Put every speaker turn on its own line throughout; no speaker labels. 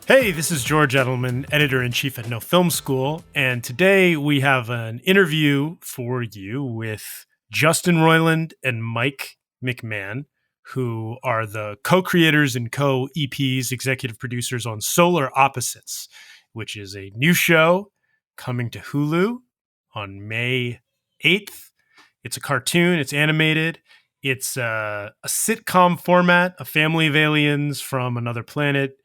Hey, this is George Edelman, editor-in-chief at No Film School, and today we have an interview for you with Justin Roiland and Mike McMahon, who are the co-creators and co-EPs, executive producers on Solar Opposites, which is a new show coming to Hulu on May 8th. It's a cartoon, it's animated, it's a sitcom format, a family of aliens from another planet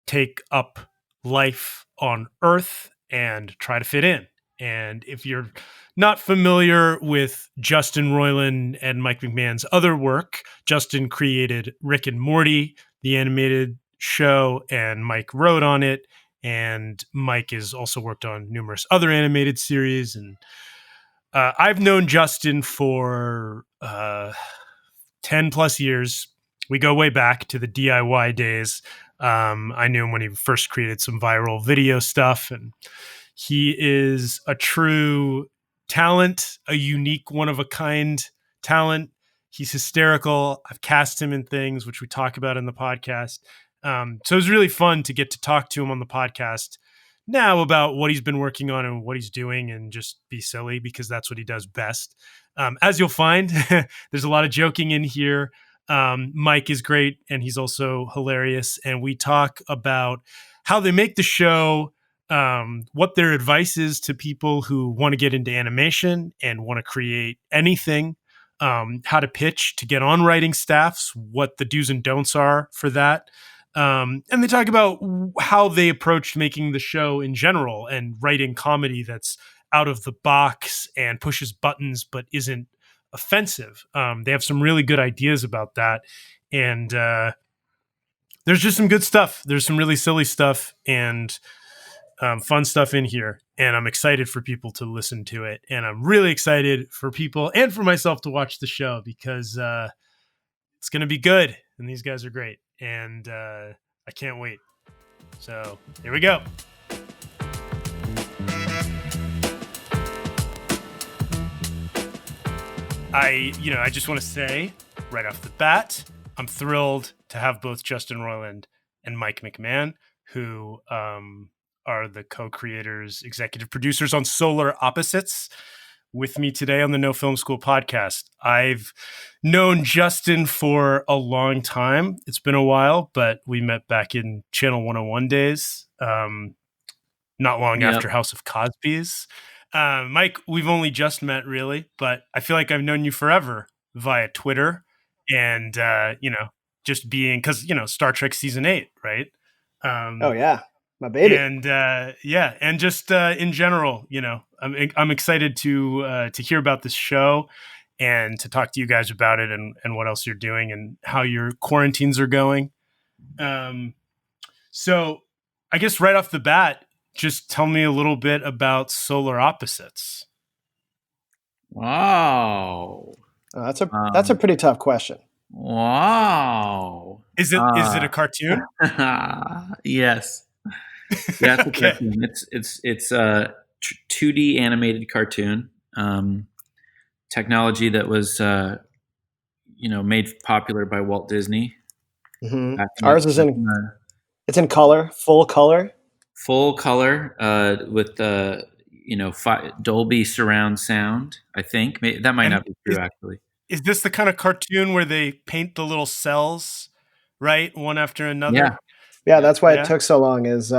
take up life on Earth and try to fit in. And if you're not familiar with Justin Roiland and Mike McMahon's other work, Justin created Rick and Morty, the animated show, and Mike wrote on it. And Mike has also worked on numerous other animated series. And I've known Justin for 10 plus years. We go way back to the DIY days. I knew him when he first created some viral video stuff, and he is a true talent, a unique, one-of-a-kind talent. He's hysterical. I've cast him in things, which we talk about in the podcast. So it was really fun to get to talk to him on the podcast now about what he's been working on and what he's doing and just be silly because that's what he does best. As you'll find, there's a lot of joking in here. Mike is great and he's also hilarious. And we talk about how they make the show, what their advice is to people who want to get into animation and want to create anything, how to pitch to get on writing staffs, what the do's and don'ts are for that. And they talk about how they approached making the show in general and writing comedy that's out of the box and pushes buttons, but isn't offensive. They have some really good ideas about that. And there's just some good stuff. There's some really silly stuff and fun stuff in here. And I'm excited for people to listen to it. And I'm really excited for people and for myself to watch the show because it's going to be good. And these guys are great. And I can't wait. So here we go. I just want to say right off the bat, I'm thrilled to have both Justin Roiland and Mike McMahon, who are the co-creators, executive producers on Solar Opposites, with me today on the No Film School podcast. I've known Justin for a long time. It's been a while, but we met back in Channel 101 days, not long after House of Cosby's. Mike, we've only just met really, but I feel like I've known you forever via Twitter and, just being, cause Star Trek season 8, right?
Oh yeah. My baby.
And, and just, in general, I'm excited to hear about this show and to talk to you guys about it and what else you're doing and how your quarantines are going. So I guess right off the bat, just tell me a little bit about Solar Opposites.
Wow.
That's a pretty tough question.
Wow.
Is it a cartoon?
Yes. Yeah, it's a cartoon. It's a 2D animated cartoon. Technology that was made popular by Walt Disney.
Mm-hmm. Ours is it's in color, full color.
Full color with Dolby surround sound. I think that might not be true. Actually,
is this the kind of cartoon where they paint the little cells, right, one after another?
Yeah. That's why it took so long. Is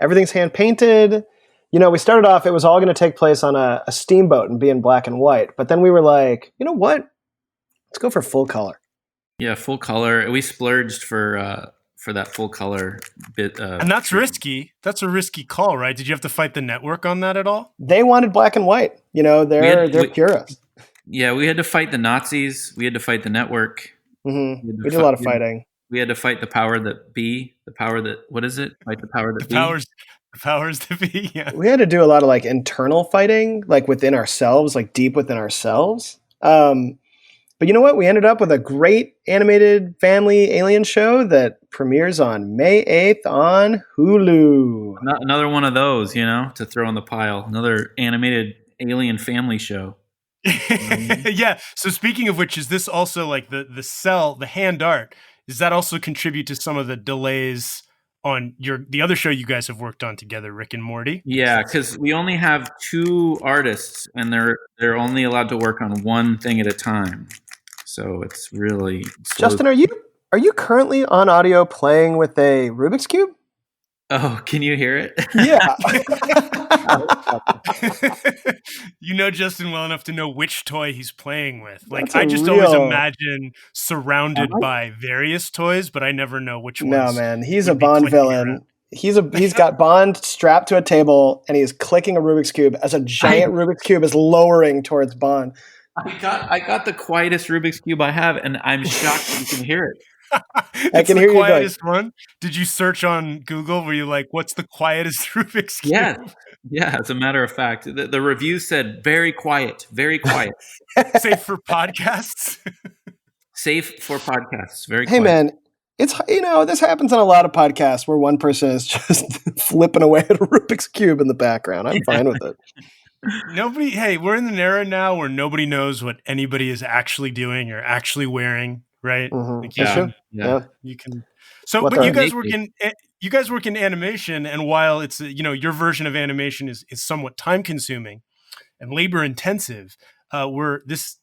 everything's hand painted? We started off. It was all going to take place on a steamboat and be in black and white. But then we were like, you know what? Let's go for full color.
Yeah, full color. We splurged for that full color bit.
And that's risky. That's a risky call, right? Did you have to fight the network on that at all?
They wanted black and white. They're purists.
Yeah, we had to fight the Nazis. We had to fight the network.
Mm-hmm. We did a lot of fighting.
We had to fight the power that be, the power that, what is it? Fight the power that be.
The powers that be, yeah.
We had to do a lot of internal fighting, within ourselves, deep within ourselves. But you know what? We ended up with a great animated family alien show that premieres on May 8th on Hulu.
Another one of those, to throw in the pile. Another animated alien family show.
Yeah. So speaking of which, is this also the hand art? Does that also contribute to some of the delays on the other show you guys have worked on together, Rick and Morty.
Yeah, because we only have 2 artists, and they're only allowed to work on one thing at a time. So it's really slow.
Justin, are you currently on audio playing with a Rubik's Cube?
Oh, can you hear it?
Yeah.
You know Justin well enough to know which toy he's playing with. Like,
That's
I
a
just always
real-
imagine surrounded by various toys, but I never know which ones.
No, man, he's a
would be
Bond
clicking
villain.
around.
He's got Bond strapped to a table, and he is clicking a Rubik's Cube as a giant Rubik's Cube is lowering towards Bond.
I got the quietest Rubik's Cube I have, and I'm shocked that you can hear it.
I can hear you going.
Quietest one. Did you search on Google? Were you like, "What's the quietest Rubik's Cube?"
Yeah. As a matter of fact, the review said very quiet, very quiet.
Safe for podcasts.
Safe for podcasts. Very
Hey,
quiet.
man, it's this happens on a lot of podcasts where one person is just flipping away at a Rubik's Cube in the background. I'm fine with it.
Hey, we're in an era now where nobody knows what anybody is actually doing or actually wearing, right?
Mhm.
Like,
Yeah.
you can. So,
What
but
the-
you guys work in animation, and while it's your version of animation is somewhat time consuming and labor intensive, we're this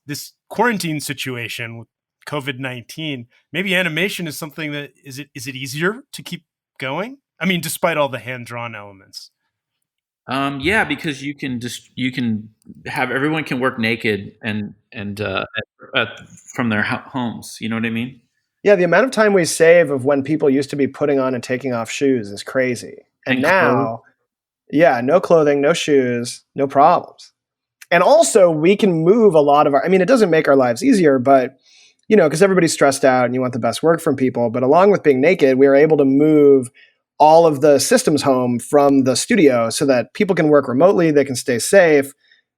quarantine situation with COVID-19. Maybe animation is something that is it easier to keep going? I mean, despite all the hand drawn elements.
Yeah, because you can have everyone can work naked and from their homes. You know what I mean?
Yeah, the amount of time we save of when people used to be putting on and taking off shoes is crazy. And now, no clothing, no shoes, no problems. And also, we can move a lot of it doesn't make our lives easier, but, because everybody's stressed out and you want the best work from people. But along with being naked, we are able to move all of the systems home from the studio so that people can work remotely, they can stay safe.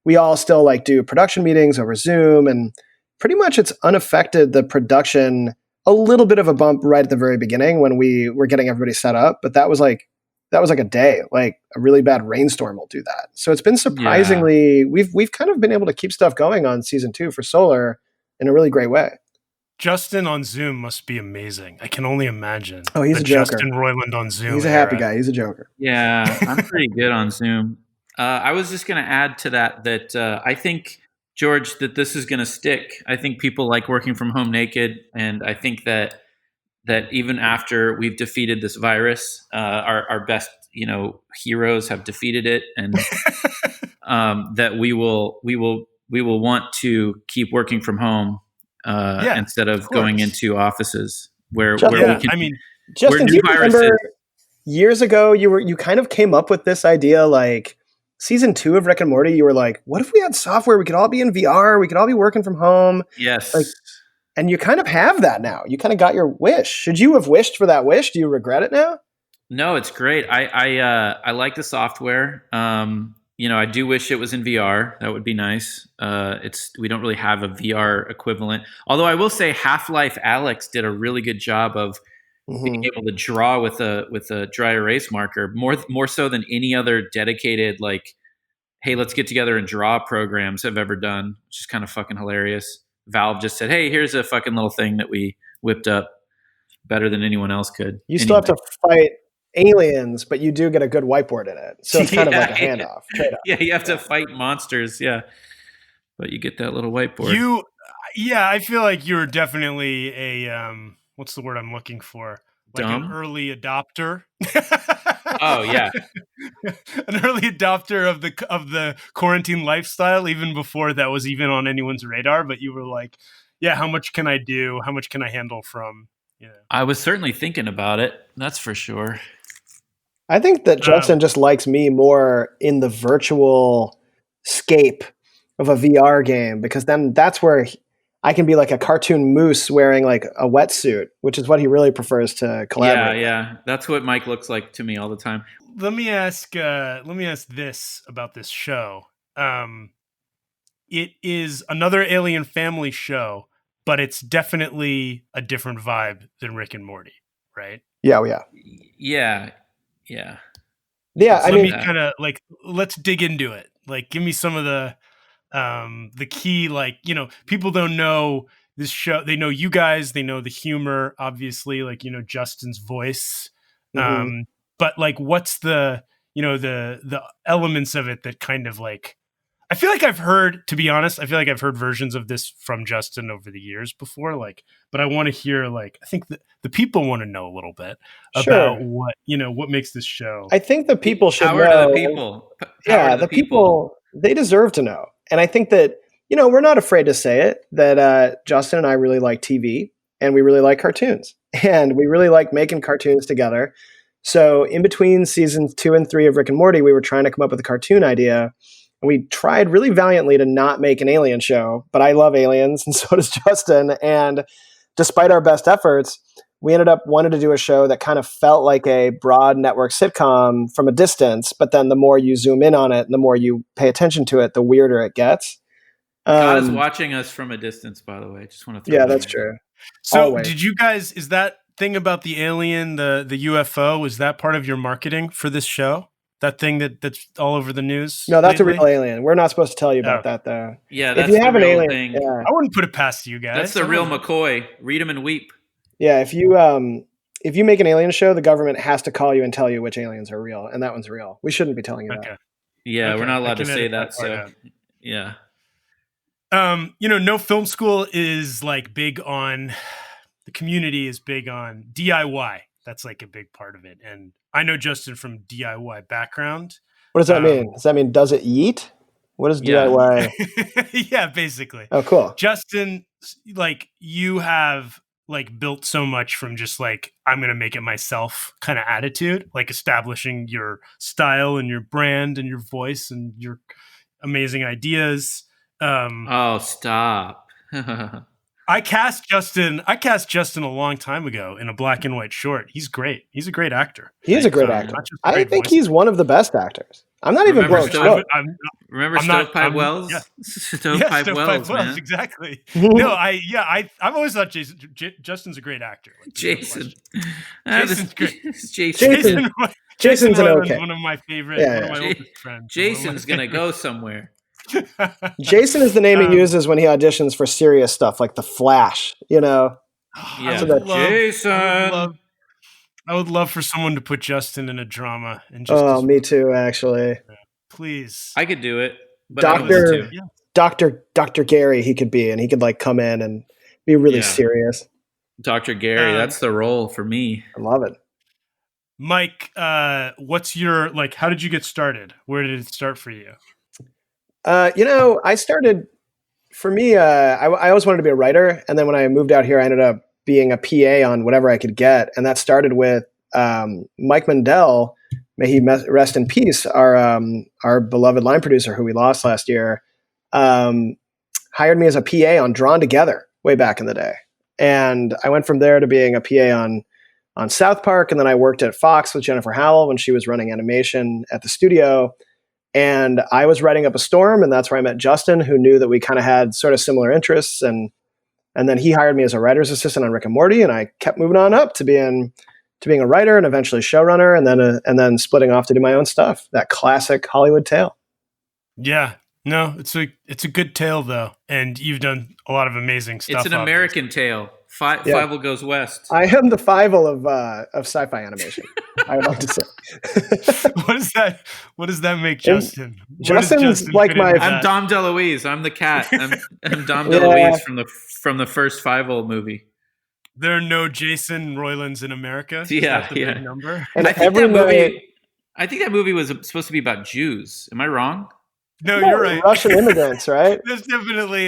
We all still do production meetings over Zoom, and pretty much it's unaffected the production. A little bit of a bump right at the very beginning when we were getting everybody set up, but that was like a day. Like a really bad rainstorm will do that. So it's been surprisingly we've kind of been able to keep stuff going on season 2 for Solar in a really great way.
Justin on Zoom must be amazing. I can only imagine.
Oh, he's a joker.
Justin Roiland on Zoom.
He's a happy guy. He's a joker.
Yeah, I'm pretty good on Zoom. I was just going to add to that I think, George, that this is going to stick. I think people like working from home naked, and I think that even after we've defeated this virus, our best heroes have defeated it, and that we will want to keep working from home instead of going into offices where we can.
Justin, do you remember years ago you kind of came up with this idea like season 2 of Rick and Morty? You were like, what if we had software? We could all be in VR. We could all be working from home.
Yes.
And you kind of have that now. You kind of got your wish. Should you have wished for that wish? Do you regret it now?
No, it's great. I like the software. I do wish it was in VR. That would be nice. We don't really have a VR equivalent. Although I will say Half-Life Alyx did a really good job of being able to draw with a dry erase marker more so than any other dedicated hey, let's get together and draw programs have ever done, which is kind of fucking hilarious. Valve just said, hey, here's a fucking little thing that we whipped up better than anyone else could.
You still have to fight aliens, but you do get a good whiteboard in it. So it's kind of like a handoff, trade-off.
Yeah, you have to fight monsters, but you get that little whiteboard.
I feel like you're definitely a what's the word I'm looking for? Like
Dumb?
An early adopter.
Oh yeah,
an early adopter of the quarantine lifestyle, even before that was even on anyone's radar. But you were like, yeah, how much can I do? How much can I handle from?
I was certainly thinking about it. That's for sure.
I think that Justin just likes me more in the virtual scape of a VR game, because then that's where I can be like a cartoon moose wearing like a wetsuit, which is what he really prefers to collaborate.
Yeah. That's what Mike looks like to me all the time.
Let me ask this about this show. It is another Alien Family show, but it's definitely a different vibe than Rick and Morty, right?
Yeah.
Let's dig into it. Like, give me some of the key, people don't know this show. They know you guys, they know the humor, obviously, Justin's voice. But like, what's the the elements of it that kind of like, I feel like to be honest, I feel like I've heard versions of this from Justin over the years before, like, but I want to hear, like, I think the people want to know a little bit about what makes this show.
I think the people should
Power
know.
to the people.
The people, they deserve to know. And I think that, we're not afraid to say it, that Justin and I really like TV and we really like cartoons and we really like making cartoons together. So in between seasons 2 and 3 of Rick and Morty, we were trying to come up with a cartoon idea. And we tried really valiantly to not make an alien show, but I love aliens and so does Justin. And despite our best efforts, we ended up wanting to do a show that kind of felt like a broad network sitcom from a distance. But then the more you zoom in on it and the more you pay attention to it, the weirder it gets.
God is watching us from a distance, by the way. I just want to throw
that's true.
So
Always.
Did you guys, is that thing about the alien, the UFO, is that part of your marketing for this show? That thing that's all over the news?
No, that's
lately?
a real alien. We're not supposed to tell you about that, though.
Yeah, that's
if you have
the
an
real
alien
thing.
Yeah.
I wouldn't put it past you guys.
That's the real McCoy. Read them and weep.
Yeah, if you make an alien show, the government has to call you and tell you which aliens are real, and that one's real. We shouldn't be telling you that.
Yeah,
Okay.
we're not allowed to say that. So, yeah.
No Film School is like big on, the community is big on DIY. That's like a big part of it. And I know Justin from DIY background.
What does that mean? Does that mean does it yeet? What is DIY?
Yeah, basically.
Oh, cool.
Justin, like, you have like built so much from just like, I'm going to make it myself kind of attitude, like establishing your style and your brand and your voice and your amazing ideas.
Oh, stop.
I cast Justin a long time ago in a black and white short. He's great. He's a great actor.
He is a great actor. I think he's one of the best actors. I'm not even blowing smoke.
Remember Stovepipe Wells?
Yeah.
Stovepipe Wells, man.
Exactly. No, I've always thought Justin's a great actor. Like,
Jason.
Jason's great.
Jason's an okay.
One of my favorite, one of my oldest friends.
Jason's going to go somewhere.
Jason is the name he uses when he auditions for serious stuff like The Flash,
Yeah.
Jason. I would love for someone to put Justin in a drama. And just
me too, actually.
Please.
I could do it. But
Dr. Gary he could be, and he could like come in and be really serious.
Dr. Gary, that's the role for me.
I love it.
Mike, what's your, like, how did you get started? Where did it start for you?
I started, for me, I always wanted to be a writer. And then when I moved out here, I ended up being a PA on whatever I could get. And that started with Mike Mandel, may he rest in peace, our beloved line producer who we lost last year, hired me as a PA on Drawn Together way back in the day. And I went from there to being a PA on South Park. And then I worked at Fox with Jennifer Howell when she was running animation at the studio. And I was writing up a storm, and that's where I met Justin, who knew that we kind of had sort of similar interests. And then he hired me as a writer's assistant on Rick and Morty, and I kept moving on up to being a writer and eventually showrunner, and then splitting off to do my own stuff. That classic Hollywood tale.
Yeah, no, it's a good tale though, and you've done a lot of amazing stuff.
It's an American tale. Fievel goes west.
I am the Fievel of sci-fi animation. I would like to say.
What does that make Justin?
Justin's like my.
I'm Dom DeLuise. I'm the cat. I'm Dom DeLuise from the first Fievel movie.
There are no Jason Roilands in America.
Yeah,
big number.
And
I think that movie was supposed to be about Jews. Am I wrong?
No, you're right.
Russian immigrants, right?
There's definitely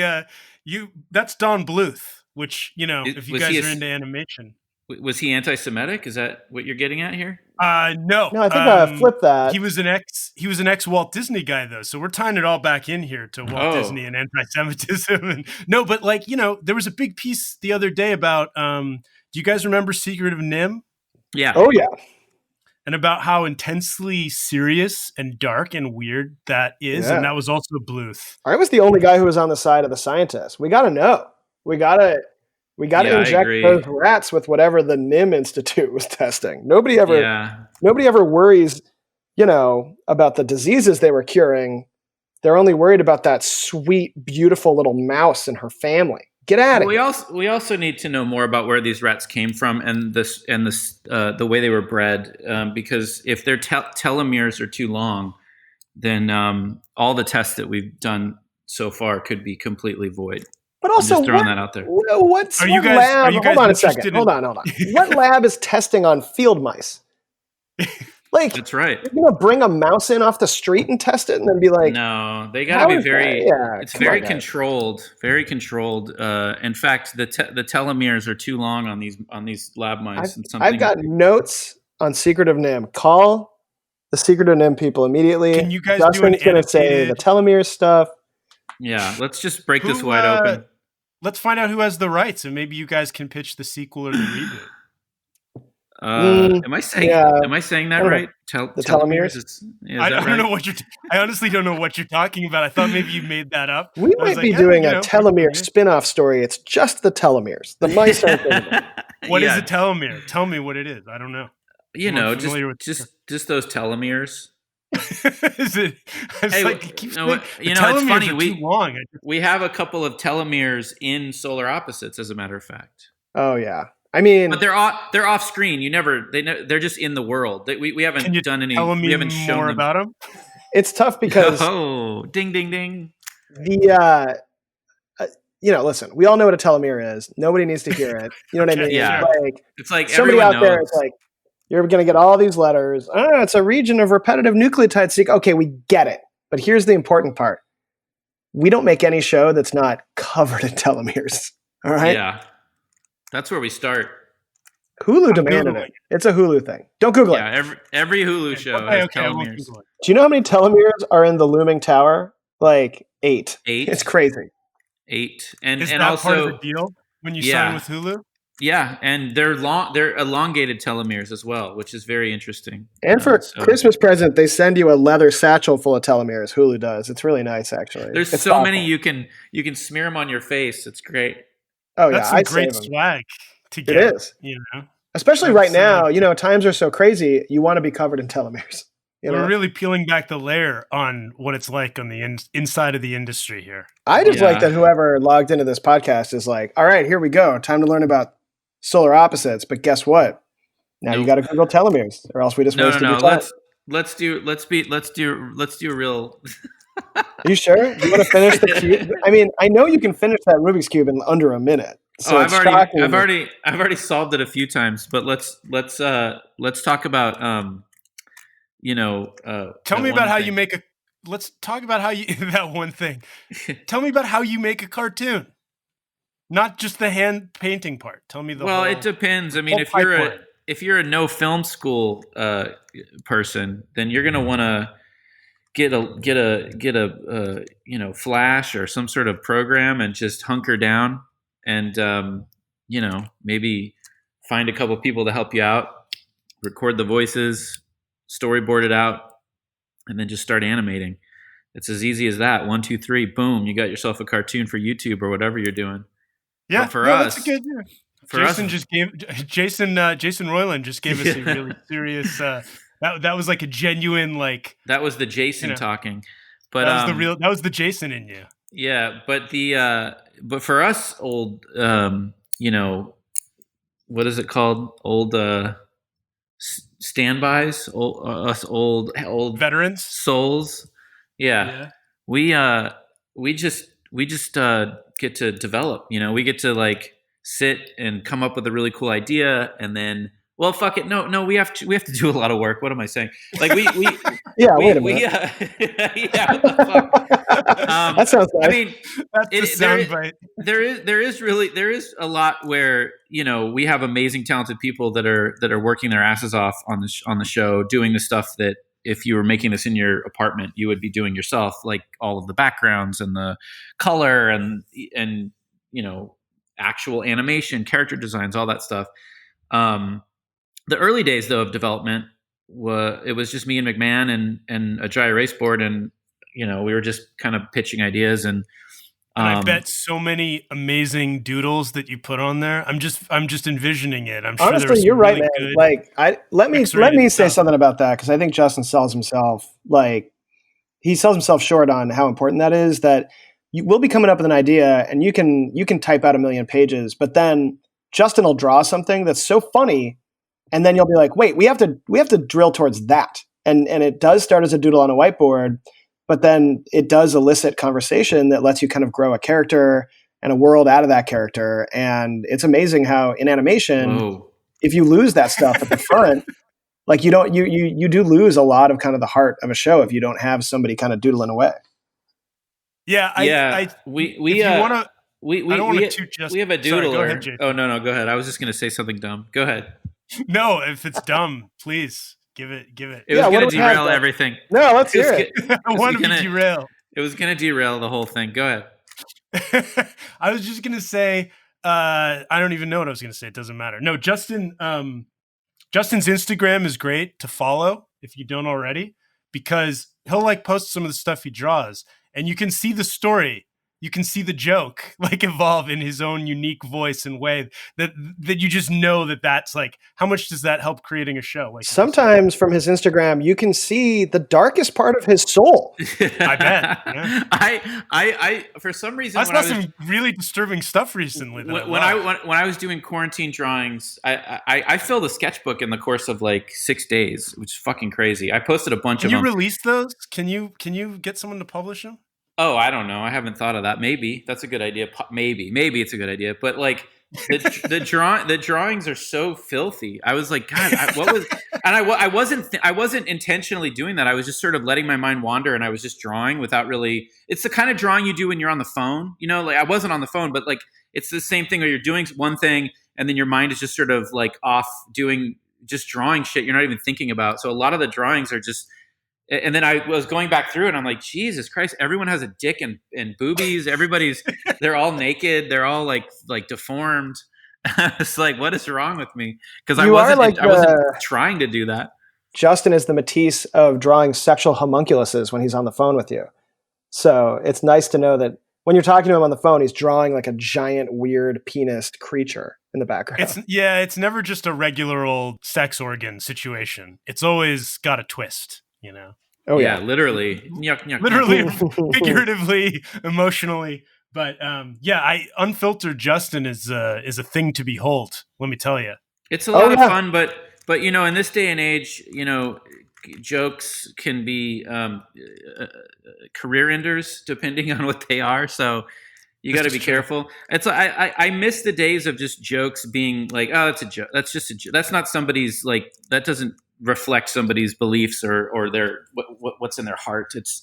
that's Don Bluth. Which, if you guys are into animation.
Was he anti-Semitic? Is that what you're getting at here?
No.
No, I think I flipped that.
He was an ex Walt Disney guy though. So we're tying it all back in here to Walt Disney and anti-Semitism. But there was a big piece the other day about do you guys remember Secret of Nim?
Yeah.
Oh yeah.
And about how intensely serious and dark and weird that is. Yeah. And that was also Bluth.
I was the only guy who was on the side of the scientists. We gotta know. We gotta inject those rats with whatever the NIM Institute was testing. Nobody ever worries, about the diseases they were curing. They're only worried about that sweet, beautiful little mouse and her family. Get out of
We
here.
also need to know more about where these rats came from and the way they were bred, because if their telomeres are too long, then all the tests that we've done so far could be completely void.
But also,
I'm just throwing that out there.
What lab? Hold on a second. Hold on. What lab is testing on field mice? Like,
that's right.
You're gonna bring a mouse in off the street and test it, and then be like,
"No, they got to be very. It's very controlled. Very controlled. In fact, the telomeres are too long on these lab mice.
I've got notes on Secret of NIM. Call the Secret of NIM people immediately.
Can you guys
Justin's going to say the telomere stuff.
Yeah, let's just break this wide open.
Let's find out who has the rights, and maybe you guys can pitch the sequel or the reboot.
Am I saying that right?
The telomeres?
I don't know what I honestly don't know what you're talking about. I thought maybe you made that up.
We might be doing a telomere spin-off story. It's just the telomeres. The mice aren't
What is a telomere? Tell me what it is. I don't know.
Just those telomeres.
Is it?
It's funny. We have a couple of telomeres in solar opposites, as a matter of fact.
Oh yeah. I mean,
but they're off screen. They're just in the world. We haven't done any. We haven't shown
more about them.
It's tough because
ding ding ding.
Listen. We all know what a telomere is. Nobody needs to hear it. You know what I mean?
Yeah. It's like
somebody out
knows.
there. It's like you're going to get all these letters. It's a region of repetitive nucleotide sequence. Okay, we get it. But here's the important part: we don't make any show that's not covered in telomeres. All right.
Yeah. That's where we start.
Hulu demanded it. It's a Hulu thing. Don't Google it.
Yeah, every Hulu show has telomeres.
Do you know how many telomeres are in the looming tower? Like 8.
8.
It's crazy.
8.
Is that also part of the deal when you sign with Hulu?
Yeah, and they're elongated telomeres as well, which is very interesting.
And for Christmas present, they send you a leather satchel full of telomeres. Hulu does. It's really nice, actually.
There's so many you can smear them on your face. It's great.
Oh,
that's some great swag to get.
It is. Especially right now, times are so crazy. You want to be covered in telomeres.
We're really peeling back the layer on what it's like on the inside of the industry here.
I just like that whoever logged into this podcast is like, all right, here we go. Time to learn about solar opposites. But guess what? Now you got to Google telomeres, or else we just wasted your time.
Let's do a real.
Are you sure? You want to finish the cube? I mean, I know you can finish that Rubik's Cube in under a minute. So
I've already solved it a few times, but let's talk about
tell me about how you make let's talk about how you that one thing. Tell me about how you make a cartoon. Not just the hand painting part. Tell me the
Well, it depends. I mean, if you're a no film school person, then you're going to want to get a Flash or some sort of program and just hunker down and maybe find a couple people to help you out, record the voices, storyboard it out, and then just start animating. It's as easy as that. 1, 2, 3, boom! You got yourself a cartoon for YouTube or whatever you're doing.
Yeah,
but for us,
that's a good. Jason Roiland just gave us a really serious. That was like a genuine
That was the Jason talking, but
that was the Jason in you.
Yeah, but but for us old, what is it called? Old standbys, us old
veterans,
souls. Yeah. We just get to develop. We get to sit and come up with a really cool idea, and then. Well, fuck it. No, we have to do a lot of work. What am I saying?
Wait a minute.
Yeah, what the fuck?
That sounds nice.
I mean,
that's the soundbite.
There is a lot where we have amazing, talented people that are working their asses off on the show, doing the stuff that if you were making this in your apartment, you would be doing yourself, like all of the backgrounds and the color and actual animation, character designs, all that stuff. The early days, though, of development, it was just me and McMahon and a dry erase board, and we were just kind of pitching ideas. And
I bet so many amazing doodles that you put on there. I'm just envisioning it. I'm sure
honestly, you're right, man. Let me say something about that, because I think Justin sells himself he sells himself short on how important that is. That we'll be coming up with an idea, and you can type out 1,000,000 pages, but then Justin will draw something that's so funny, and then you'll be like, wait, we have to drill towards that, and it does start as a doodle on a whiteboard, but then it does elicit conversation that lets you kind of grow a character and a world out of that character. And it's amazing how in animation,
Whoa.
if you lose that stuff at the front, like you do lose a lot of kind of the heart of a show if you don't have somebody kind of doodling away.
Yeah, we
I don't want to toot just.
We have a doodler.
Sorry, go ahead, Jason.
Oh no, go ahead. I was just going to say something dumb. Go ahead.
No, if it's dumb, please give it.
It was going to derail everything.
No, let's hear it.
I want to be derailed.
It was going to derail the whole thing. Go ahead.
I was just going to say, I don't even know what I was going to say. It doesn't matter. No, Justin's Instagram is great to follow if you don't already, because he'll like post some of the stuff he draws, and you can see the story. You can see the joke like evolve in his own unique voice and way that you just know that's like, how much does that help creating a show? Like
sometimes from his Instagram, you can see the darkest part of his soul.
I bet. Yeah.
I for some reason,
I saw some really disturbing stuff recently.
When I was doing quarantine drawings, I filled a sketchbook in the course of like 6 days, which is fucking crazy. I posted a bunch of them.
Can you release those? Can you get someone to publish them?
Oh, I don't know. I haven't thought of that. Maybe that's a good idea. Maybe it's a good idea. But like the drawings are so filthy. I was like, God, what was? And I wasn't intentionally doing that. I was just sort of letting my mind wander, and I was just drawing without really. It's the kind of drawing you do when you're on the phone. You know, like I wasn't on the phone, but like it's the same thing where you're doing one thing, and then your mind is just sort of like off doing just drawing shit you're not even thinking about. So a lot of the drawings are just. And then I was going back through and I'm like, Jesus Christ, everyone has a dick and boobies. They're all naked. They're all like deformed. It's like, what is wrong with me? Because I wasn't trying to do that.
Justin is the Matisse of drawing sexual homunculuses when he's on the phone with you. So it's nice to know that when you're talking to him on the phone, he's drawing like a giant, weird penis creature in the background.
It's never just a regular old sex organ situation. It's always got a twist. You know?
Oh yeah,
literally,
literally, figuratively, emotionally. But unfiltered Justin is a thing to behold. Let me tell you,
it's a lot of fun. But you know, in this day and age, you know, jokes can be career enders depending on what they are. So you got to be careful. It's I miss the days of just jokes being like, oh, that's a joke. That's just a joke. That's not somebody's like that doesn't reflect somebody's beliefs or their what's in their heart. It's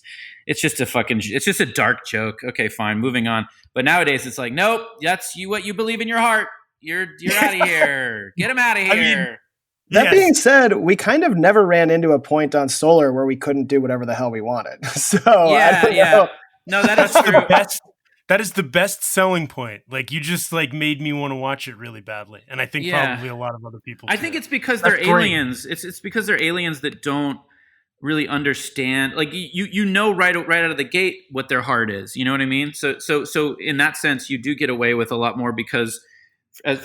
just a dark joke. Okay, fine, moving on. But nowadays it's like, nope, that's what you believe in your heart. You're out of here. Get him out of here.
I mean, that being said, we kind of never ran into a point on Solar where we couldn't do whatever the hell we wanted. So
yeah. No, that's true.
That is the best selling point. Like you just like made me want to watch it really badly, and I think probably a lot of other people.
I think it's because they're aliens. It's because they're aliens that don't really understand. Like you know right out of the gate what their heart is. You know what I mean? So in that sense, you do get away with a lot more because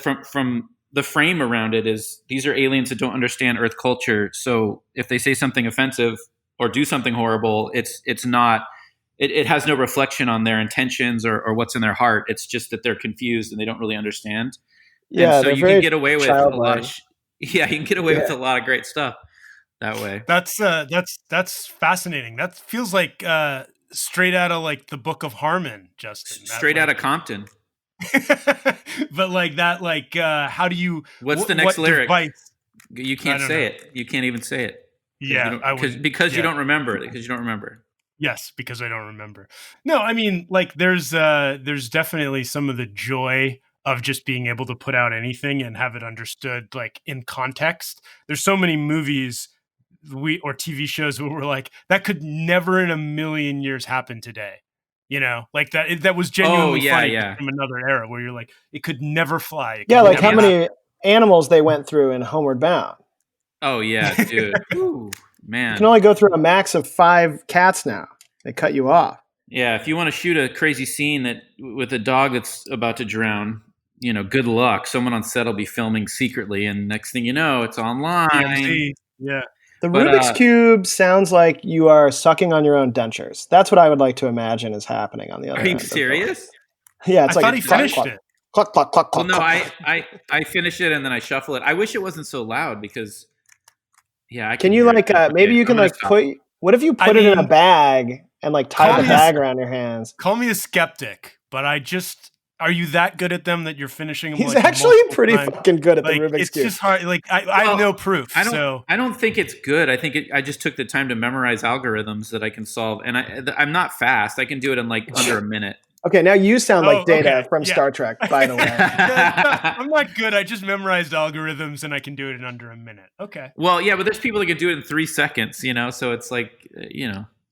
from the frame around it is these are aliens that don't understand Earth culture. So if they say something offensive or do something horrible, it's not. It has no reflection on their intentions or what's in their heart. It's just that they're confused and they don't really understand.
Yeah,
and so you can get away with a lot of you can get away with a lot of great stuff that way.
That's fascinating. That feels like straight out of like the Book of Harmon, Justin.
Straight out of Compton.
But like that, like how do you?
What's the next lyric? Device? You can't say it. You can't even say it.
Yeah,
because you don't remember it. Because you don't remember.
Yes, because I don't remember. No, I mean, like there's definitely some of the joy of just being able to put out anything and have it understood like in context. There's so many movies or TV shows where we're like, that could never in a million years happen today. You know, like that was genuinely funny from another era where you're like, it could never fly.
Like how many animals they went through in Homeward Bound.
Oh yeah, dude. Ooh, man.
You can only go through a max of 5 cats now. They cut you off.
Yeah, if you want to shoot a crazy scene with a dog that's about to drown, you know, good luck. Someone on set will be filming secretly, and next thing you know, it's online.
Yeah.
The
But
Rubik's Cube sounds like you are sucking on your own dentures. That's what I would like to imagine is happening on the other
are you
end.
serious?
Yeah, it's
I
like
thought he
cluck,
finished
cluck,
it.
cluck, cluck, cluck,
Well,
cluck,
no,
cluck.
I finish it and then I shuffle it. I wish it wasn't so loud because I
Can
can
you
hear
like
it.
maybe
Okay,
you
I'm
can
gonna
like
stop.
what if you put it in a bag and like tie
call
the
me a-
bag around your hands?
Call me a skeptic, but are you that good at them that you're finishing them?
He's
like
actually
multiple
pretty
times?
fucking good at the
Like
Rubik's
it's
Cube.
just hard. Like I have no proof.
I don't think it's good. I think I just took the time to memorize algorithms that I can solve, and I'm not fast. I can do it in like under a minute.
Okay, now you sound like Data
okay,
from
yeah.
Star Trek, by the way.
I'm not good. I just memorized algorithms and I can do it in under a minute. Okay.
Well, yeah, but there's people that can do it in 3 seconds. So it's like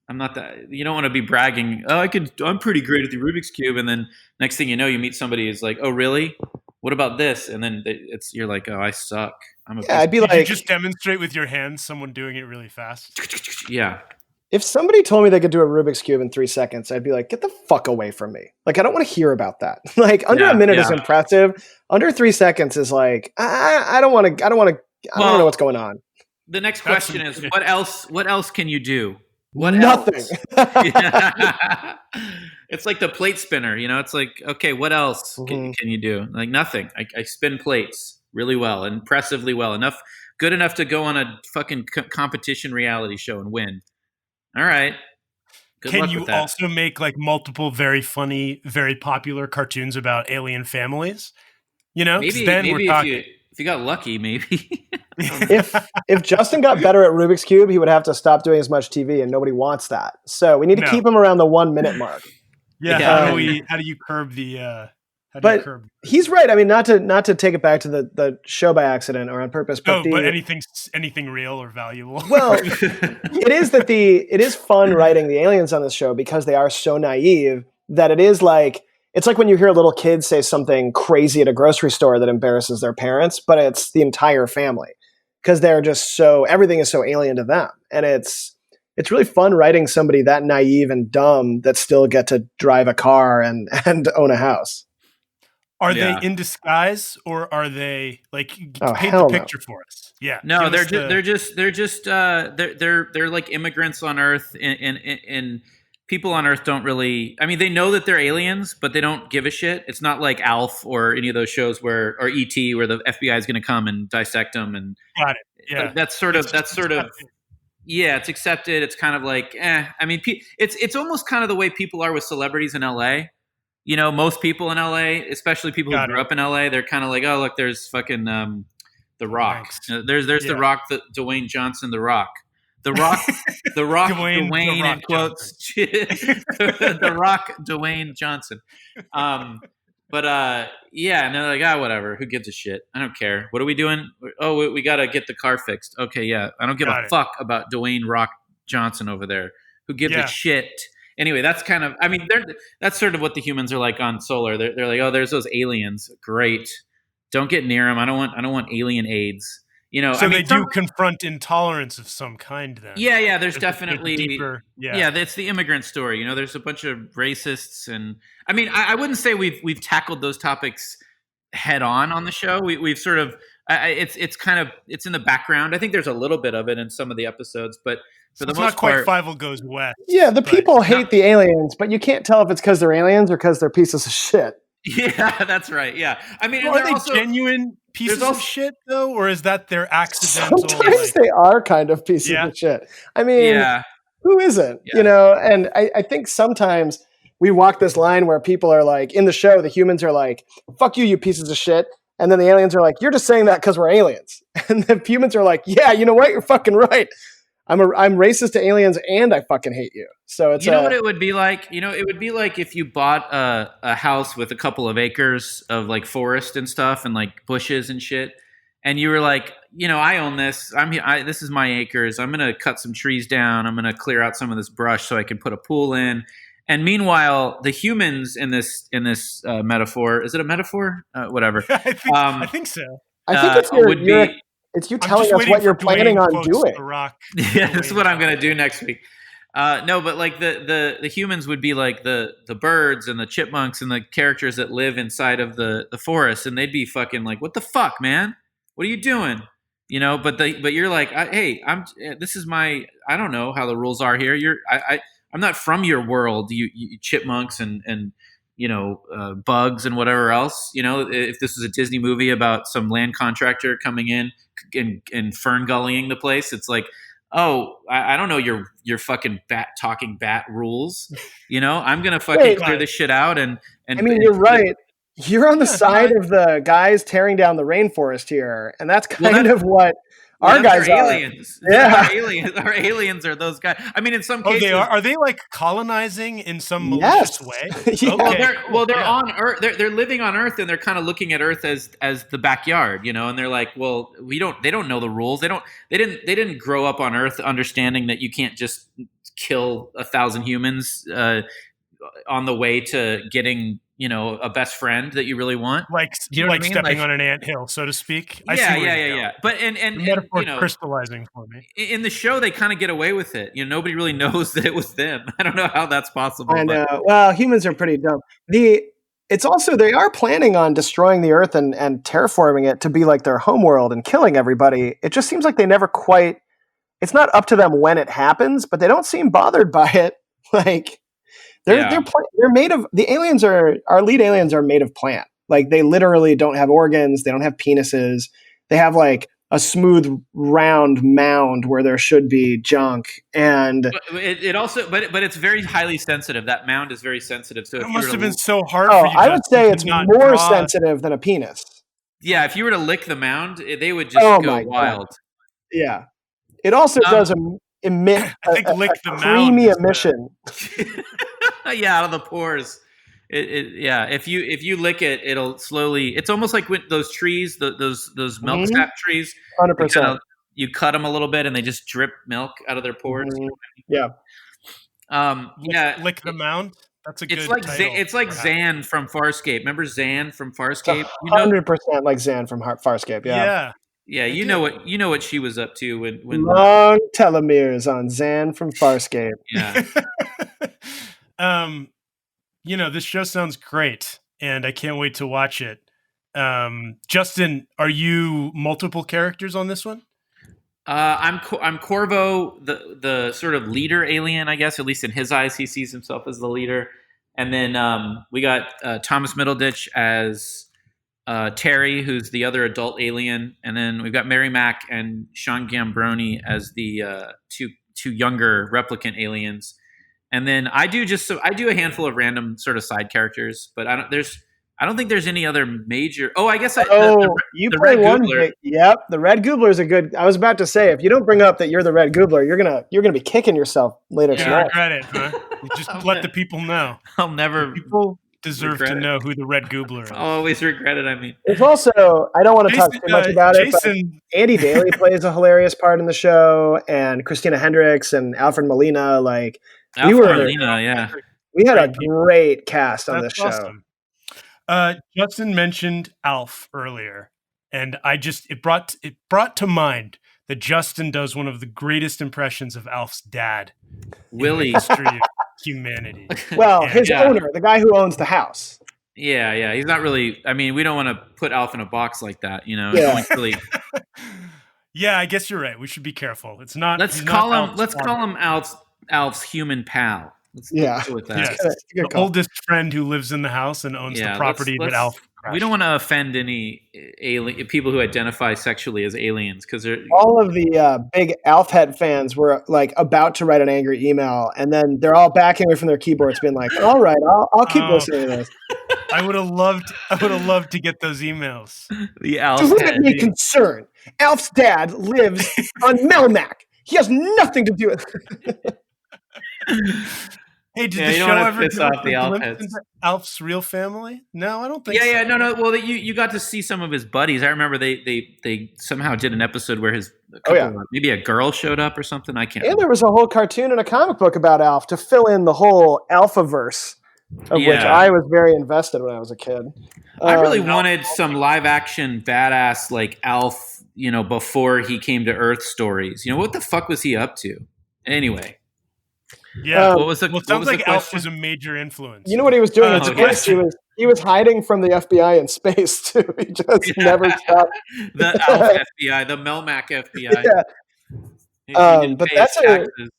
I'm not that. You don't want to be bragging. Oh, I'm pretty great at the Rubik's Cube, and then next thing you know, you meet somebody who's like, oh, really? What about this? And then you're like, oh, I suck.
I'd be
Did
like,
you just demonstrate with your hands someone doing it really fast?
Yeah.
if somebody told me they could do a Rubik's Cube in 3 seconds, I'd be like, get the fuck away from me. Like, I don't want to hear about that. Like, under a minute is impressive. Under 3 seconds is like, I don't want to, I don't know what's going on.
The next question is, what else can you do?
Nothing.
It's like the plate spinner, it's like, okay, what else can you do? Like nothing. I spin plates really well, impressively well, good enough to go on a fucking competition reality show and win. All right. Good luck
Can you
with that.
also make like multiple very funny, very popular cartoons about alien families?
Maybe
we're talking.
if you got lucky, maybe.
If Justin got better at Rubik's Cube, he would have to stop doing as much TV, and nobody wants that. So we need to keep him around the 1 minute mark.
Yeah. How do you curb the?
He's right. I mean, not to take it back to the show by accident or on purpose, but
but anything real or valuable.
Well, it is fun writing the aliens on this show because they are so naive that it's like when you hear a little kid say something crazy at a grocery store that embarrasses their parents, but it's the entire family because they're just everything is so alien to them, and it's really fun writing somebody that naive and dumb that still get to drive a car and own a house.
Are they in disguise, or are they like paint the picture for us? Yeah.
No, they're like immigrants on Earth, and people on Earth don't really. I mean, they know that they're aliens, but they don't give a shit. It's not like Alf or any of those shows or ET, where the FBI is going to come and dissect them. And
got it. Yeah,
that's sort of. Yeah, it's accepted. It's kind of like, I mean, it's almost kind of the way people are with celebrities in LA. Most people in LA, especially people who grew up in LA, they're kind of like, oh, look, there's fucking The Rock. There's The Rock, Dwayne Johnson, The Rock. The Rock, Dwayne in quotes. The Rock, Dwayne Johnson. And they're like, whatever. Who gives a shit? I don't care. What are we doing? Oh, we got to get the car fixed. Okay, yeah. I don't give a fuck about Dwayne Rock Johnson over there. Who gives a shit? Anyway, that's kind of, I mean, that's sort of what the humans are like on Solar. They're like, oh, there's those aliens. Great. Don't get near them. I don't want alien AIDS.
So they do confront intolerance of some kind then.
Yeah. There's definitely
deeper.
Yeah, that's the immigrant story. There's a bunch of racists, and I mean, I wouldn't say we've tackled those topics head on the show. We've sort of it's in the background. I think there's a little bit of it in some of the episodes, but for the most part,
not quite Fievel Goes West.
Yeah, the people hate the aliens, but you can't tell if it's because they're aliens or because they're pieces of shit.
Yeah, that's right. Yeah, I mean,
are they also genuine pieces of shit though, or is that their accidental?
Sometimes they are kind of pieces of shit. I mean, who isn't?
Yeah.
And I think sometimes we walk this line where people are like, in the show, the humans are like, "Fuck you, you pieces of shit," and then the aliens are like, "You're just saying that because we're aliens," and the humans are like, "Yeah, you know what? You're fucking right. I'm racist to aliens and I fucking hate you." So it's
what it would be like? It would be like if you bought a house with a couple of acres of like forest and stuff and like bushes and shit, and you were like, I own this. This is my acres. I'm gonna cut some trees down. I'm gonna clear out some of this brush so I can put a pool in. And meanwhile, the humans in this metaphor, is it a metaphor? Whatever.
I think so.
I think it's you telling us what you're planning on doing.
Yeah, this is what I'm going to do next week. No, but like the humans would be like the birds and the chipmunks and the characters that live inside of the forest, and they'd be fucking like, "What the fuck, man? What are you doing? but you're like, hey, this is I don't know how the rules are here. I'm not from your world, you chipmunks and bugs and whatever else. If this was a Disney movie about some land contractor coming in and fern gullying the place, it's like, oh, I don't know your fucking talking bat rules. I'm gonna fucking clear this shit out and
I mean, you're right. You're on the side of the guys tearing down the rainforest here, and that's kind of what our guys are.
Aliens. Yeah, our aliens are those guys. I mean, in some cases,
they are they like colonizing in some malicious way?
Yeah.
Okay.
They're on Earth. They're living on Earth, and they're kind of looking at Earth as the backyard, and they're like, well, they don't know the rules. They didn't grow up on Earth understanding that you can't just kill 1,000 humans on the way to getting a best friend that you really want,
like stepping on an anthill, so to speak.
Yeah. But and
metaphor crystallizing for me.
In the show, they kind of get away with it. Nobody really knows that it was them. I don't know how that's possible.
I know. Well, humans are pretty dumb. It's also, they are planning on destroying the Earth and terraforming it to be like their homeworld and killing everybody. It just seems like they never quite. It's not up to them when it happens, but they don't seem bothered by it. Like. They're made of, the aliens our lead aliens are made of plant. Like, they literally don't have organs. They don't have penises. They have like a smooth round mound where there should be junk. And
it also, but it's very highly sensitive. That mound is very sensitive. So
it must have been so hard for you.
I would say it's more sensitive than a penis.
Yeah. If you were to lick the mound, they would just go wild.
God. Yeah. It also does emit a creamy emission.
Yeah, out of the pores. If you lick it, it'll slowly. It's almost like with those trees, those milk sap trees.
100%.
You cut them a little bit, and they just drip milk out of their pores.
Yeah.
Lick the mound. That's a good.
It's like Zan from Farscape. Remember Zan from Farscape?
100% like Zan from Farscape. Yeah.
Yeah, you know what she was up to when
long telomeres on Zan from Farscape.
Yeah.
This show sounds great, and I can't wait to watch it. Justin, are you multiple characters on this one?
I'm Corvo, the sort of leader alien, I guess. At least in his eyes, he sees himself as the leader. And then we got Thomas Middleditch as Terry, who's the other adult alien, and then we've got Mary Mack and Sean Gambroni as the two younger replicant aliens. And then I do a handful of random sort of side characters, but I don't think there's any other major. Oh, I guess
you play one. Yep, the Red Goobler is a good. I was about to say, if you don't bring up that you're the Red Goobler, you're gonna be kicking yourself later tonight.
Regret it, huh? You just let the people know.
I'll never.
People deserve to know who the Red Goobler is.
I'll always regret it. I mean,
it's also, I don't want to talk too much about it, but Andy Daly plays a hilarious part in the show, and Christina Hendricks and Alfred Molina. Like, we had a great cast on this show.
Awesome. Justin mentioned Alf earlier, and it brought to mind that Justin does one of the greatest impressions of Alf's dad,
Willie,
in the history of humanity.
Well, his owner, the guy who owns the house.
Yeah. He's not really. I mean, we don't want to put Alf in a box like that, Yeah. Really.
Yeah, I guess you're right. We should be careful. It's not.
Let's call him Alf's human pal. Let's go with that.
Yes. The oldest friend who lives in the house and owns the property that Alf crashed.
We don't want to offend any people who identify sexually as aliens, because
all of the big Alf head fans were like about to write an angry email, and then they're all backing away from their keyboards, being like, "All right, I'll keep listening to this."
I would have loved to get those emails.
The Alf.
To whom it may concern, Alf's dad lives on Melmac. He has nothing to do with it.
Hey, did the show ever piss off the Alf heads? Alf's real family? No, I don't think so.
Yeah, no. Well, you got to see some of his buddies. I remember they somehow did an episode where maybe a girl showed up or something. I can't remember.
There was a whole cartoon and a comic book about Alf to fill in the whole Alphaverse, of which I was very invested when I was a kid.
I really wanted some live action badass like Alf, before he came to Earth stories. What the fuck was he up to? Anyway.
Yeah, it sounds like Alf was a major influence.
You know what he was doing as a kid? He was hiding from the FBI in space too. He just never stopped.
The Alf FBI, the Melmac FBI.
Yeah.
He didn't
But
pay his taxes.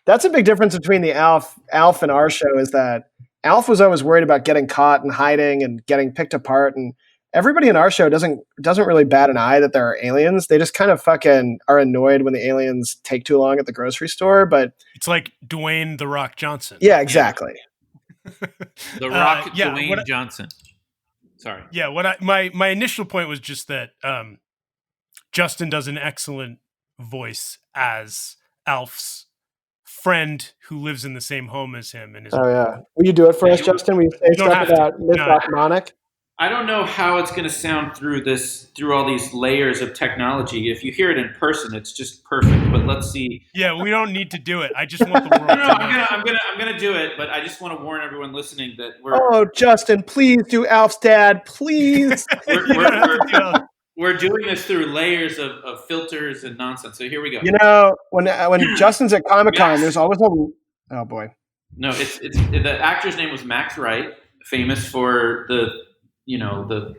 that's a big difference between the Alf and our show is that Alf was always worried about getting caught and hiding and getting picked apart, and everybody in our show doesn't really bat an eye that there are aliens. They just kind of fucking are annoyed when the aliens take too long at the grocery store. But
it's like Dwayne "The Rock" Johnson.
Yeah, exactly.
The Rock, Dwayne Johnson. Sorry.
Yeah, my initial point was just that Justin does an excellent voice as Alf's friend who lives in the same home as him. And
will you do it for us, Justin? Will you say stuff about Miss Ochmonic?
I don't know how it's going to sound through all these layers of technology. If you hear it in person, it's just perfect. But let's see.
Yeah, we don't need to do it. I just want the world.
I'm gonna do it. But I just want to warn everyone listening that we're.
Oh, Justin, please do Alf's dad, please.
We're doing this through layers of filters and nonsense. So here we go.
You know, when Justin's at Comic-Con, there's always oh boy.
No, it's the actor's name was Max Wright, famous for the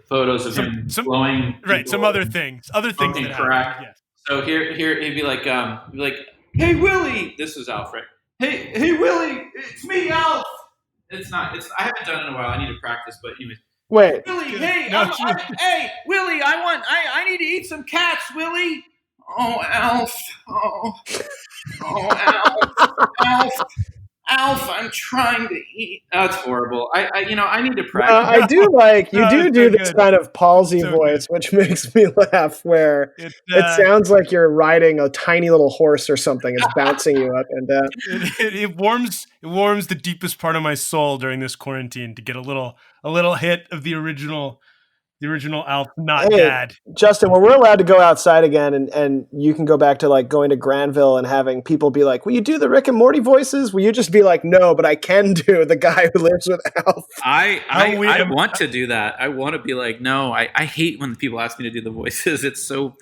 photos of him blowing.
Right, some other things that
correct. Yeah. So here he'd be like, hey Willie, this is Alfred. Hey Willie, it's me, Alf. It's not. I haven't done it in a while. I need to practice, but anyways.
Wait.
Willie, hey, hey, Willie, I need to eat some cats, Willie. Oh, Alf. Oh, Alf, I'm trying to eat. That's horrible. I need to practice.
I do like you do this kind of palsy voice, which makes me laugh. Where it sounds like you're riding a tiny little horse or something. It's bouncing you up and down.
It warms the deepest part of my soul during this quarantine to get a little hit of the original Alf, not Dad.
Justin, when we're allowed to go outside again and you can go back to like going to Granville and having people be like, will you do the Rick and Morty voices? Will you just be like, no, but I can do the guy who lives with Alf?
I want to do that. I want to be like, no, I hate when people ask me to do the voices. It's so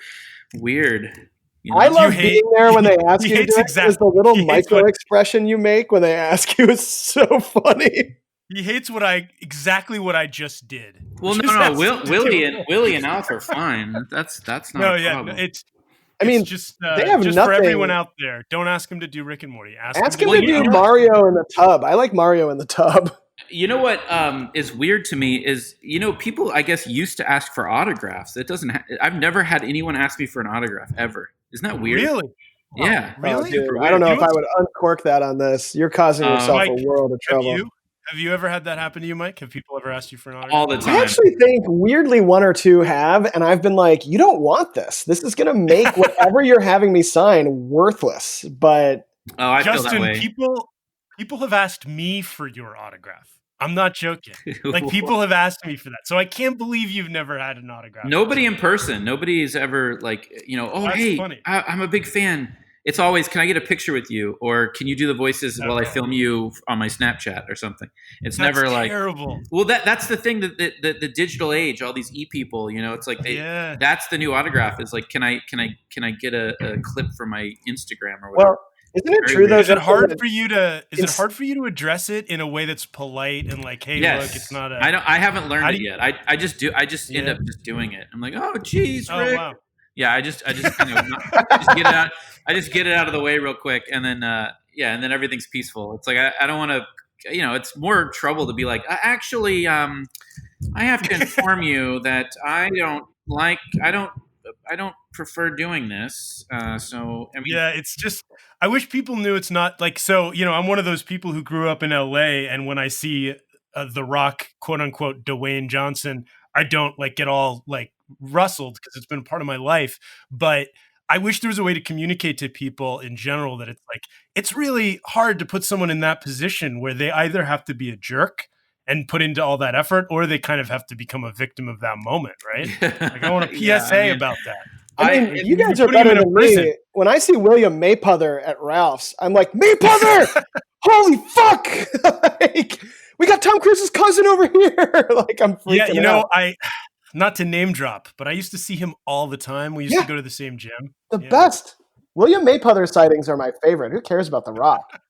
weird.
I love being there when they ask you to do it. It's the little micro expression you make when they ask you. It's so funny.
He hates exactly what I just did.
Well, no. Willie and Alf are fine. That's not. No, a problem.
It's just
they have
just
nothing.
For everyone out there. Don't ask him to do Rick and Morty. Ask him
to do Mario in the tub. I like Mario in the tub.
You know what is weird to me is people I guess used to ask for autographs. It doesn't. I've never had anyone ask me for an autograph ever. Isn't that weird?
Really?
Yeah.
Really?
Dude, I don't know if I would uncork that on this. You're causing yourself a world of trouble.
Have you ever had that happen to you, Mike? Have people ever asked you for an autograph?
All the time.
I actually think weirdly one or two have, and I've been like, you don't want this. This is going to make whatever you're having me sign worthless. But
I
Justin,
feel that way.
people have asked me for your autograph. I'm not joking. Like people have asked me for that. So I can't believe you've never had an autograph.
Nobody in person. Nobody's ever like, hey, funny. I'm a big fan. It's always, can I get a picture with you? Or can you do the voices while I film you on my Snapchat or something? It's never like
terrible.
Well, that's the thing that the digital age, all these e-people, it's like that's the new autograph is like, can I get a clip from my Instagram or whatever?
Well, isn't it true though?
Is it hard for you to address it in a way that's polite and like, hey,
yes.
look, it's not a.
I haven't learned it yet. I just end up just doing it. I'm like, oh, geez, Rick.
Oh, wow.
Yeah, I just just get it out. I just get it out of the way real quick, and then and then everything's peaceful. It's like I don't want to, it's more trouble to be like, actually, I have to inform you that I don't prefer doing this. So I mean,
yeah, it's just I wish people knew it's not like so. I'm one of those people who grew up in L.A. and when I see The Rock, quote unquote, Dwayne Johnson, I don't like get all like rustled because it's been part of my life. But I wish there was a way to communicate to people in general that it's like it's really hard to put someone in that position where they either have to be a jerk and put into all that effort, or they kind of have to become a victim of that moment, right? Like I want a PSA about that.
I mean, you guys are better than me. When I see William Maypother at Ralph's, I'm like, Maypother! Holy fuck! Like, we got Tom Cruise's cousin over here. Like I'm freaking out.
Not to name drop, but I used to see him all the time. We used to go to the same gym.
The best. William Maypother sightings are my favorite. Who cares about The Rock?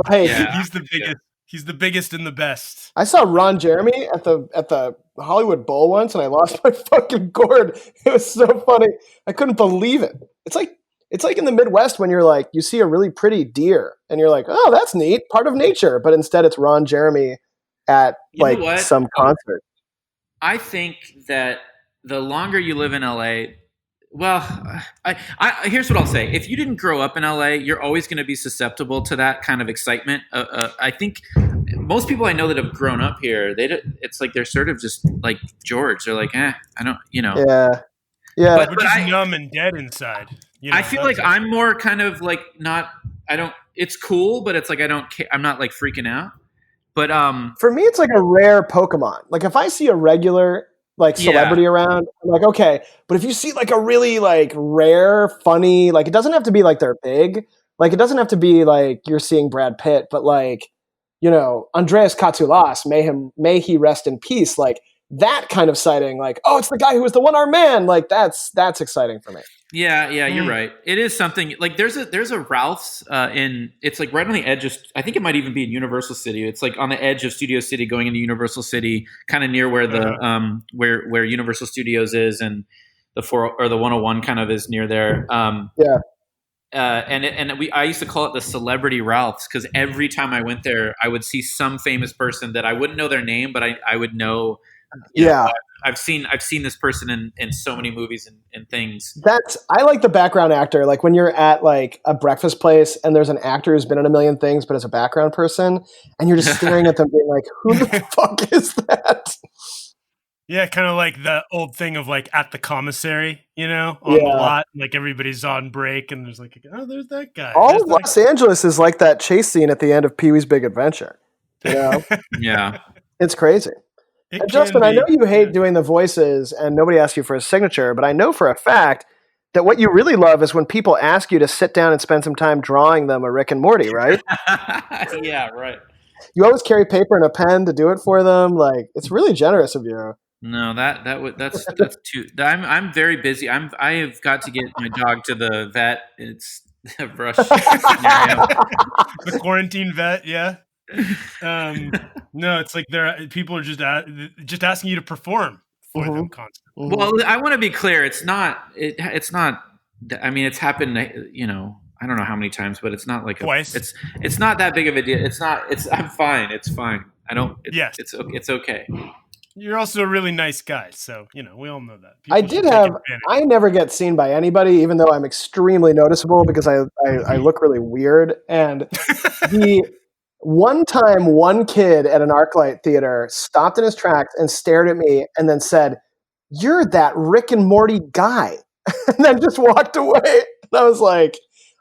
Hey, he's the biggest. He's the biggest and the best.
I saw Ron Jeremy at the Hollywood Bowl once, and I lost my fucking gourd. It was so funny. I couldn't believe it. It's like in the Midwest when you're like, you see a really pretty deer, and you're like, oh, that's neat, part of nature. But instead, it's Ron Jeremy at some concert.
I think that the longer you live in LA, well, here's what I'll say. If you didn't grow up in LA, you're always going to be susceptible to that kind of excitement. I think most people I know that have grown up here, it's like they're sort of just like George. They're like, I don't,
Yeah.
But we're just numb and dead inside.
I feel like I'm more kind of like it's cool, but it's like I don't care. I'm not like freaking out. But
for me, it's like a rare Pokemon. Like if I see a regular celebrity around, I'm like, okay. But if you see like a really like rare, funny, like it doesn't have to be like they're big. Like it doesn't have to be like you're seeing Brad Pitt, but like, Andreas Katsoulas, may he rest in peace. Like that kind of sighting, like, oh, it's the guy who was the one-armed man. Like that's exciting for me.
Yeah, you're right. It is something like there's a Ralph's it's like right on the edge of, I think it might even be in Universal City. It's like on the edge of Studio City going into Universal City, kind of near where the where Universal Studios is, and the 101 kind of is near there. I used to call it the Celebrity Ralph's because every time I went there, I would see some famous person that I wouldn't know their name, but I would know. I've seen this person in so many movies and things.
I like the background actor. Like when you're at like a breakfast place and there's an actor who's been in a million things, but as a background person, and you're just staring at them being like, who the fuck is that?
Yeah, kind of like the old thing of like at the commissary, on the lot, like everybody's on break and there's like, oh, there's that guy.
All of Los Angeles is like that chase scene at the end of Pee-wee's Big Adventure.
Yeah.
It's crazy. And Justin, I know you hate doing the voices and nobody asks you for a signature, but I know for a fact that what you really love is when people ask you to sit down and spend some time drawing them a Rick and Morty, right?
Yeah, right.
You always carry paper and a pen to do it for them. Like, it's really generous of you.
No, that's too. I'm very busy. I have got to get my dog to the vet. It's a rush scenario.
The quarantine vet, yeah. No, it's like people are just asking you to perform for them constantly.
Well, I want to be clear. It's not. I mean, it's happened. I don't know how many times, but it's not like
twice.
It's not that big of a deal. It's not. I'm fine. It's fine. I don't.
Yes.
It's okay.
You're also a really nice guy, so we all know that.
I never get seen by anybody, even though I'm extremely noticeable because I look really weird. And one time, one kid at an ArcLight theater stopped in his tracks and stared at me and then said, "You're that Rick and Morty guy," and then just walked away. And I was like,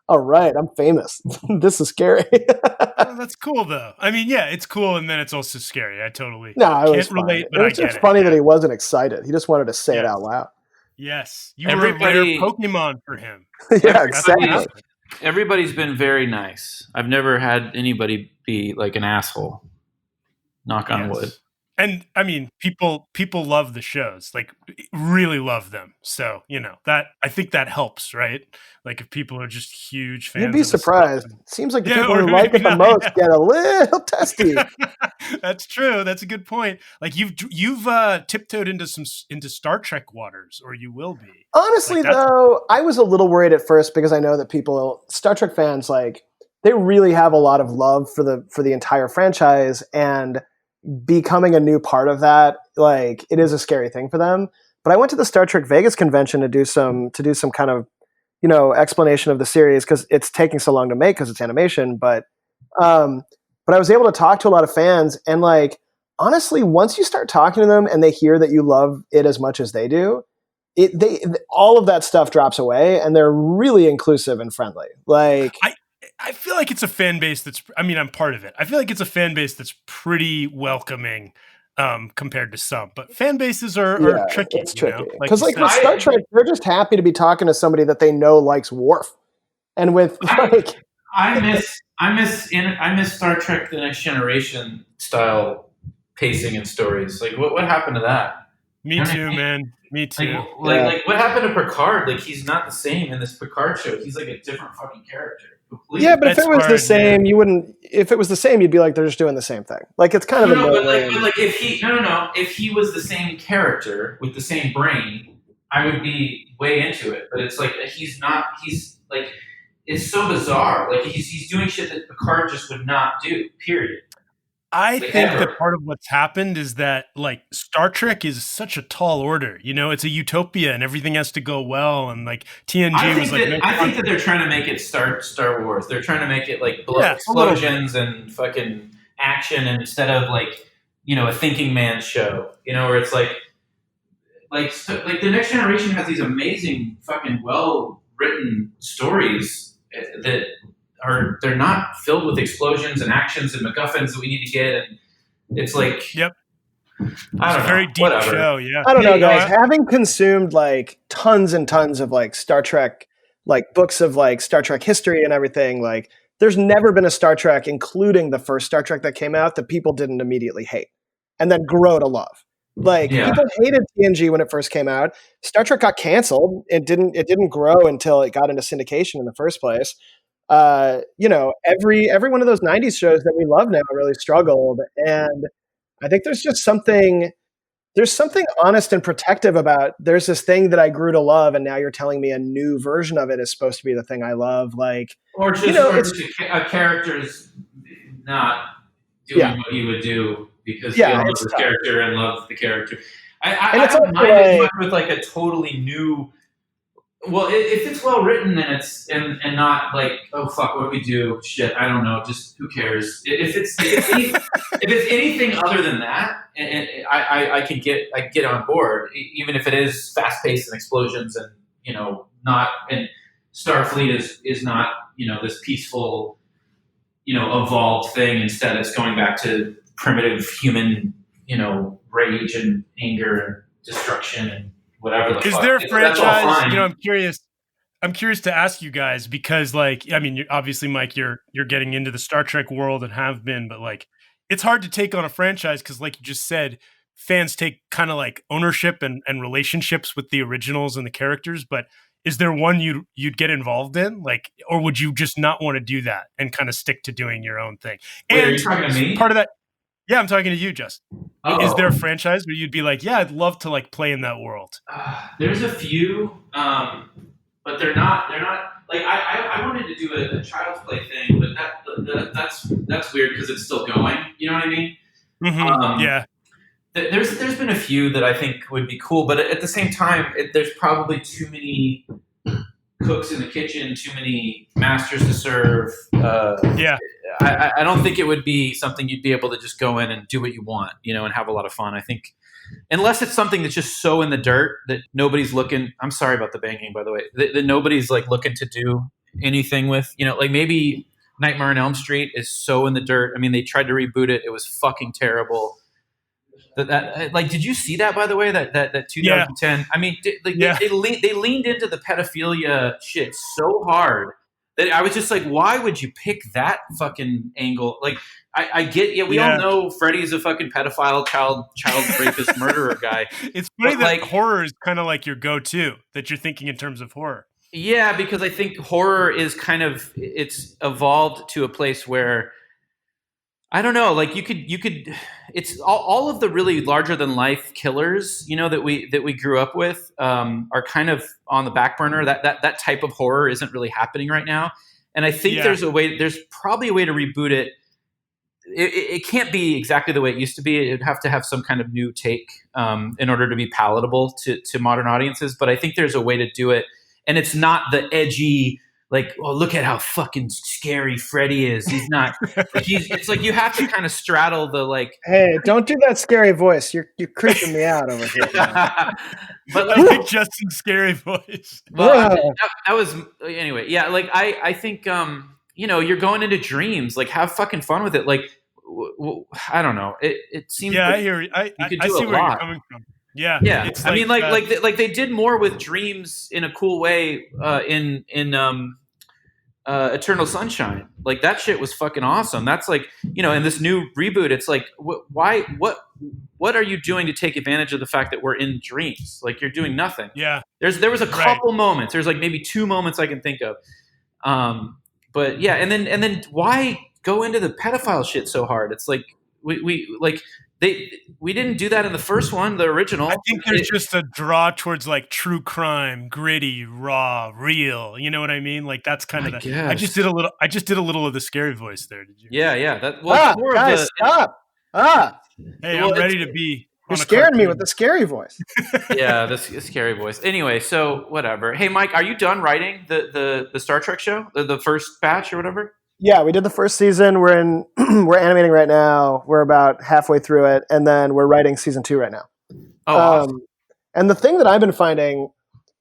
all right, I'm famous. This is scary.
Well, that's cool, though. I mean, yeah, it's cool, and then it's also scary. I totally
can't relate, but it's just funny that he wasn't excited. He just wanted to say it out loud.
Yes, you were a rare Pokemon for him.
Yeah, exactly.
Everybody's been very nice. I've never had anybody be like an asshole. Knock on wood.
And I mean, people love the shows, like really love them. So, that I think that helps, right? Like if people are just huge fans.
You'd be surprised. Seems like the people who like it the most get a little testy.
That's true. That's a good point. Like you've tiptoed into Star Trek waters, or you will be.
Honestly, though, I was a little worried at first because I know that Star Trek fans, like they really have a lot of love for the entire franchise, and becoming a new part of that, like it is a scary thing for them. But I went to the Star Trek Vegas convention to do some kind of explanation of the series because it's taking so long to make because it's animation. But I was able to talk to a lot of fans, and like honestly, once you start talking to them and they hear that you love it as much as they do, all of that stuff drops away, and they're really inclusive and friendly. Like
I feel like it's a fan base I'm part of it. I feel like it's a fan base that's pretty welcoming compared to some, but fan bases are tricky.
It's tricky. Because like with Star Trek, they're just happy to be talking to somebody that they know likes Worf. And with
I miss Star Trek: The Next Generation style pacing and stories. Like what happened to that?
Me too, man. Me too.
Like what happened to Picard? Like he's not the same in this Picard show. He's like a different fucking character. completely.
Yeah, but if
That's
it was the
hard,
same,
man.
you wouldn't. If it was the same, you'd be like, they're just doing the same thing. Like it's kind of a
No,
no
but
win.
like if he if he was the same character with the same brain, I would be way into it. But it's like he's not. He's like it's so bizarre. Like he's doing shit that Picard just would not do. Period.
I
Like
think that
ever.
part of what's happened is that like Star Trek is such a tall order. You know, it's a utopia and everything has to go well. And like TNG was like, no
I think that
conflict.
they're trying to make it Star Wars. They're trying to make it like
Yeah, a little bit.
explosions and fucking action instead of like a thinking man's show. Where it's like the Next Generation has these amazing fucking well written stories that they're not filled with explosions and actions and MacGuffins that we need to get, and it's like
Yep.
I
It's
don't
a
know,
very deep
whatever.
show. Yeah.
I don't know,
Yeah,
guys. Having consumed like tons and tons of like Star Trek, like books of like Star Trek history and everything, like there's never been a Star Trek, including the first Star Trek that came out, that people didn't immediately hate and then grow to love. Like
Yeah.
people hated TNG when it first came out. Star Trek got canceled. It didn't grow until it got into syndication in the first place. Every one of those '90s shows that we love now really struggled, and I think there's something honest and protective about there's this thing that I grew to love, and now you're telling me a new version of it is supposed to be the thing I love. Like,
Or just, a character's not doing what you would do because you love the character and love the character. I don't mind it much with like a totally new. Well, if it's well written and it's and not like, oh fuck, what do we do? Shit, I don't know. Just who cares? If it's anything other than that, and I can get on board, even if it is fast paced and explosions and not and Starfleet is not this peaceful evolved thing. Instead, it's going back to primitive human rage and anger and destruction and whatever the
Is
fuck.
there a franchise?
Fine.
I'm curious. I'm curious to ask you guys because, like, I mean, obviously, Mike, you're getting into the Star Trek world and have been, but like, it's hard to take on a franchise because, like you just said, fans take kind of like ownership and relationships with the originals and the characters. But is there one you'd get involved in, like, or would you just not want to do that and kind of stick to doing your own thing?
Wait,
and
are you talking to me?
Part of that. Yeah, I'm talking to you, Justin.
Oh.
Is there a franchise where you'd be like, yeah, I'd love to like play in that world?
There's a few, but they're not like I wanted to do a Child's Play thing, but that's weird because it's still going. You know what I mean?
Mm-hmm. Yeah.
There's been a few that I think would be cool, but at the same time, there's probably too many cooks in the kitchen, too many masters to serve.
Yeah.
I don't think it would be something you'd be able to just go in and do what you want, and have a lot of fun. I think unless it's something that's just so in the dirt that nobody's looking. I'm sorry about the banging, by the way. That nobody's like looking to do anything with. Like maybe Nightmare on Elm Street is so in the dirt. I mean, they tried to reboot it. It was fucking terrible. Did you see that, by the way? That 2010. Yeah. I mean, they leaned into the pedophilia shit so hard that I was just like, why would you pick that fucking angle? Like, I get, we all know Freddy's a fucking pedophile, child rapist, murderer guy.
It's funny that like, horror is kind of like your go-to, that you're thinking in terms of horror.
Yeah, because I think horror is it's evolved to a place where, I don't know, like you could, it's all of the really larger than life killers, that we grew up with, are kind of on the back burner. That type of horror isn't really happening right now. And I think there's probably a way to reboot it. It can't be exactly the way it used to be. It would have to have some kind of new take, in order to be palatable to modern audiences. But I think there's a way to do it. And it's not the edgy, like, oh, look at how fucking scary Freddy is. He's not. It's like you have to kind of straddle the like.
Hey, don't do that scary voice. You're creeping me out over here.
But like Justin's scary voice.
Well, that was anyway. Yeah, like I think you're going into dreams. Like, have fucking fun with it. Like, I don't know. It seems.
Yeah,
like
I hear. I
see
where you're coming from. Yeah,
yeah. I mean, like they did more with dreams in a cool way in Eternal Sunshine. Like that shit was fucking awesome. That's like in this new reboot, it's like what are you doing to take advantage of the fact that we're in dreams? Like you're doing nothing.
Yeah.
There was a couple moments. There's like maybe 2 moments I can think of. but yeah, and then why go into the pedophile shit so hard? It's like we like we didn't do that in the first one, the original.
I think there's just a draw towards like true crime, gritty, raw, real. You know what I mean? Like that's kind of the.
guess.
I just did a little of the scary voice there. Did you?
Yeah. That well, more
guys,
of the
stop.
Hey,
well,
I'm ready to be.
You're scaring me with the scary voice.
Yeah, the scary voice. Anyway, so whatever. Hey, Mike, are you done writing the Star Trek show, the first batch or whatever?
Yeah, we did the first season. We're animating right now. We're about halfway through it, and then we're writing season 2 right now.
Oh, awesome.
And the thing that I've been finding,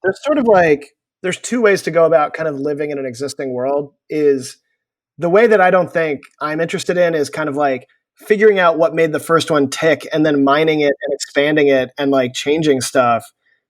there's sort of like there's 2 ways to go about kind of living in an existing world. Is the way that I don't think I'm interested in is kind of like figuring out what made the first one tick and then mining it and expanding it and like changing stuff.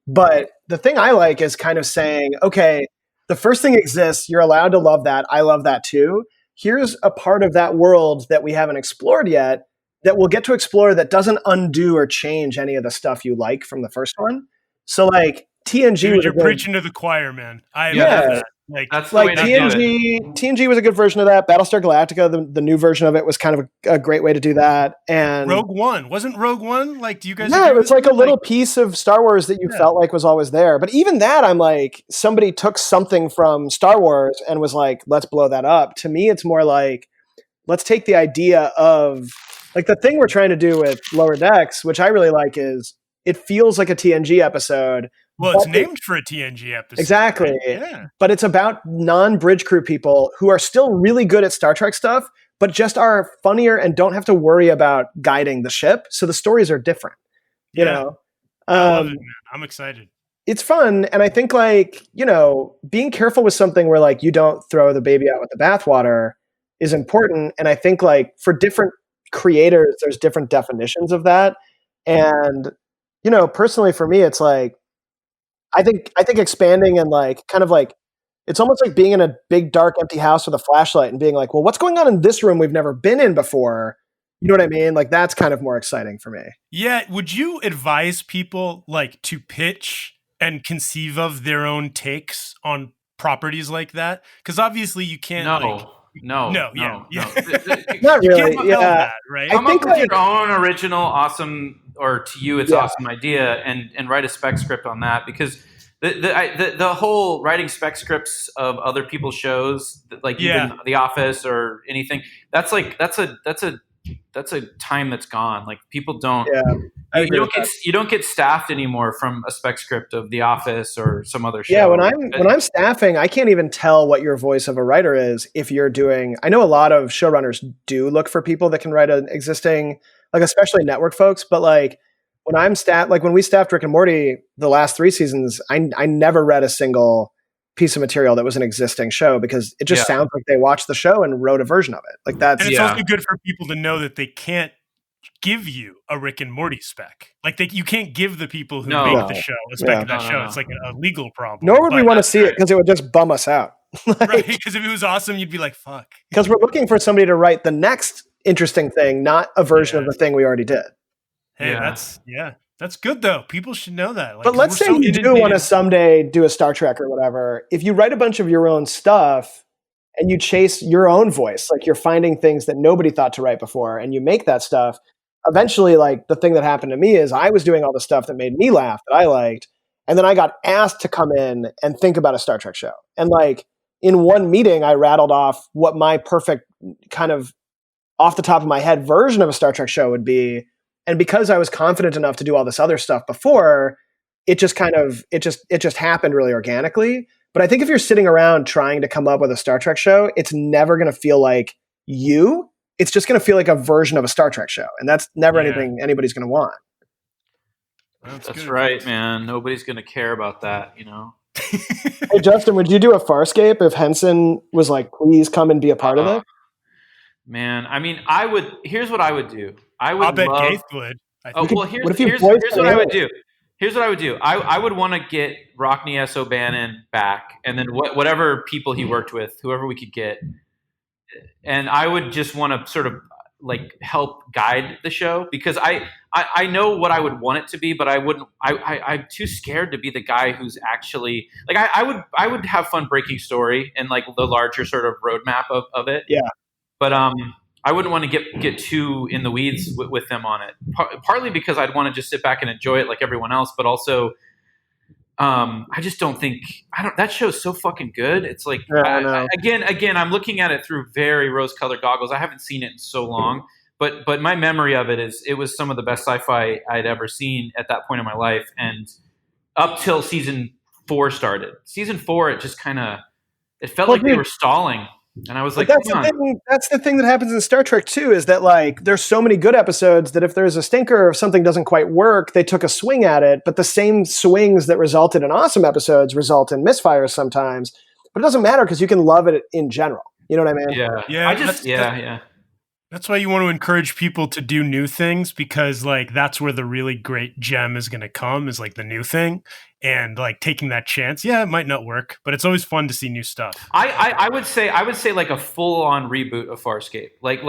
But the thing I like is kind of saying, okay, the first thing exists. You're allowed to love that. I love that too. Here's a part of that world that we haven't explored yet that we'll get to explore that doesn't undo or change any of the stuff you like from the first one. So like TNG
Dude,
was
you're preaching to the choir, man. I
Yeah.
love that. Like
That's the
like
way to do it.
TNG was a good version of that. Battlestar Galactica, the new version of it, was kind of a great way to do that. And
Rogue One. Wasn't Rogue One? Like, do you guys
yeah,
agree
it was
with
like
me?
a little piece of Star Wars that you
Yeah.
felt like was always there. But even that, I'm like, somebody took something from Star Wars and was like, let's blow that up. To me, it's more like, let's take the idea of like the thing we're trying to do with Lower Decks, which I really like, is it feels like a TNG episode.
Well, it's
but
named for a TNG episode.
Exactly.
Right? Yeah.
But it's about non-bridge crew people who are still really good at Star Trek stuff, but just are funnier and don't have to worry about guiding the ship. So the stories are different. You know?
I love it, man. I'm excited.
It's fun. And I think like, you know, being careful with something where like you don't throw the baby out with the bathwater is important. And I think like for different creators, there's different definitions of that. And, you know, personally for me, it's like, I think expanding and like kind of like it's almost like being in a big dark empty house with a flashlight and being like, well, what's going on in this room we've never been in before? You know what I mean? Like that's kind of more exciting for me.
Yeah. Would you advise people like to pitch and conceive of their own takes on properties like that? Because obviously you can't.
No.
Not
You
really.
can't
Yeah.
that, right?
Come
I think
up with
like,
your own original awesome, or to you it's awesome idea, and write a spec script on that, because the whole writing spec scripts of other people's shows, like even The Office or anything, that's a time that's gone. Like people don't.
Yeah,
you don't get staffed anymore from a spec script of The Office or some other show.
Yeah, when I'm staffing, I can't even tell what your voice of a writer is if you're doing. I know a lot of showrunners do look for people that can write an existing, like especially network folks. But like when we staffed Rick and Morty the last 3 seasons, I never read a single piece of material that was an existing show because it just sounds like they watched the show and wrote a version of it. Like that's
and it's also good for people to know that they can't give you a Rick and Morty spec. Like you can't give the people who make the show a spec of that show. It's like a legal problem.
Nor would we want to see it because it would just bum us out.
Right? Because if it was awesome, you'd be like, "Fuck."
Because we're looking for somebody to write the next interesting thing, not a version of the thing we already did.
Hey, that's good though. People should know that. Like,
but let's say you do want to someday do a Star Trek or whatever. If you write a bunch of your own stuff and you chase your own voice, like you're finding things that nobody thought to write before, and you make that stuff. Eventually, like the thing that happened to me is I was doing all the stuff that made me laugh that I liked, and then I got asked to come in and think about a Star Trek show. And like in one meeting, I rattled off what my perfect kind of off the top of my head version of a Star Trek show would be. And because I was confident enough to do all this other stuff before, it just happened really organically. But I think if you're sitting around trying to come up with a Star Trek show, it's never going to feel like you. It's just going to feel like a version of a Star Trek show. And that's never anything anybody's going to want.
That's right, man. Nobody's going to care about that, you know?
Hey, Justin, would you do a Farscape if Henson was like, please come and be a part of it?
Man, I mean, here's what I would do.
I'll bet Gaith would.
Here's what I would do. Here's what I would do. I would want to get Rockne S. O'Bannon back, and then whatever people he worked with, whoever we could get. And I would just want to sort of like help guide the show, because I know what I would want it to be, but I wouldn't. I'm too scared to be the guy who's actually like I would have fun breaking story and like the larger sort of roadmap of it.
Yeah.
But I wouldn't want to get too in the weeds with them on it. Partly because I'd want to just sit back and enjoy it like everyone else, but also I just don't think that show's so fucking good. It's like again, I'm looking at it through very rose-colored goggles. I haven't seen it in so long, but my memory of it is it was some of the best sci-fi I'd ever seen at that point in my life, and up till season 4 started. Season 4, it just kind of felt like they were stalling. And I was like,
that's the thing that happens in Star Trek too, is that like there's so many good episodes that if there's a stinker or something doesn't quite work, they took a swing at it, but the same swings that resulted in awesome episodes result in misfires sometimes. But it doesn't matter because you can love it in general. You know what I mean?
Yeah.
That's why you want to encourage people to do new things, because like that's where the really great gem is going to come, is like the new thing, and like taking that chance. Yeah, it might not work, but it's always fun to see new stuff.
I would say like a full on reboot of Farscape, like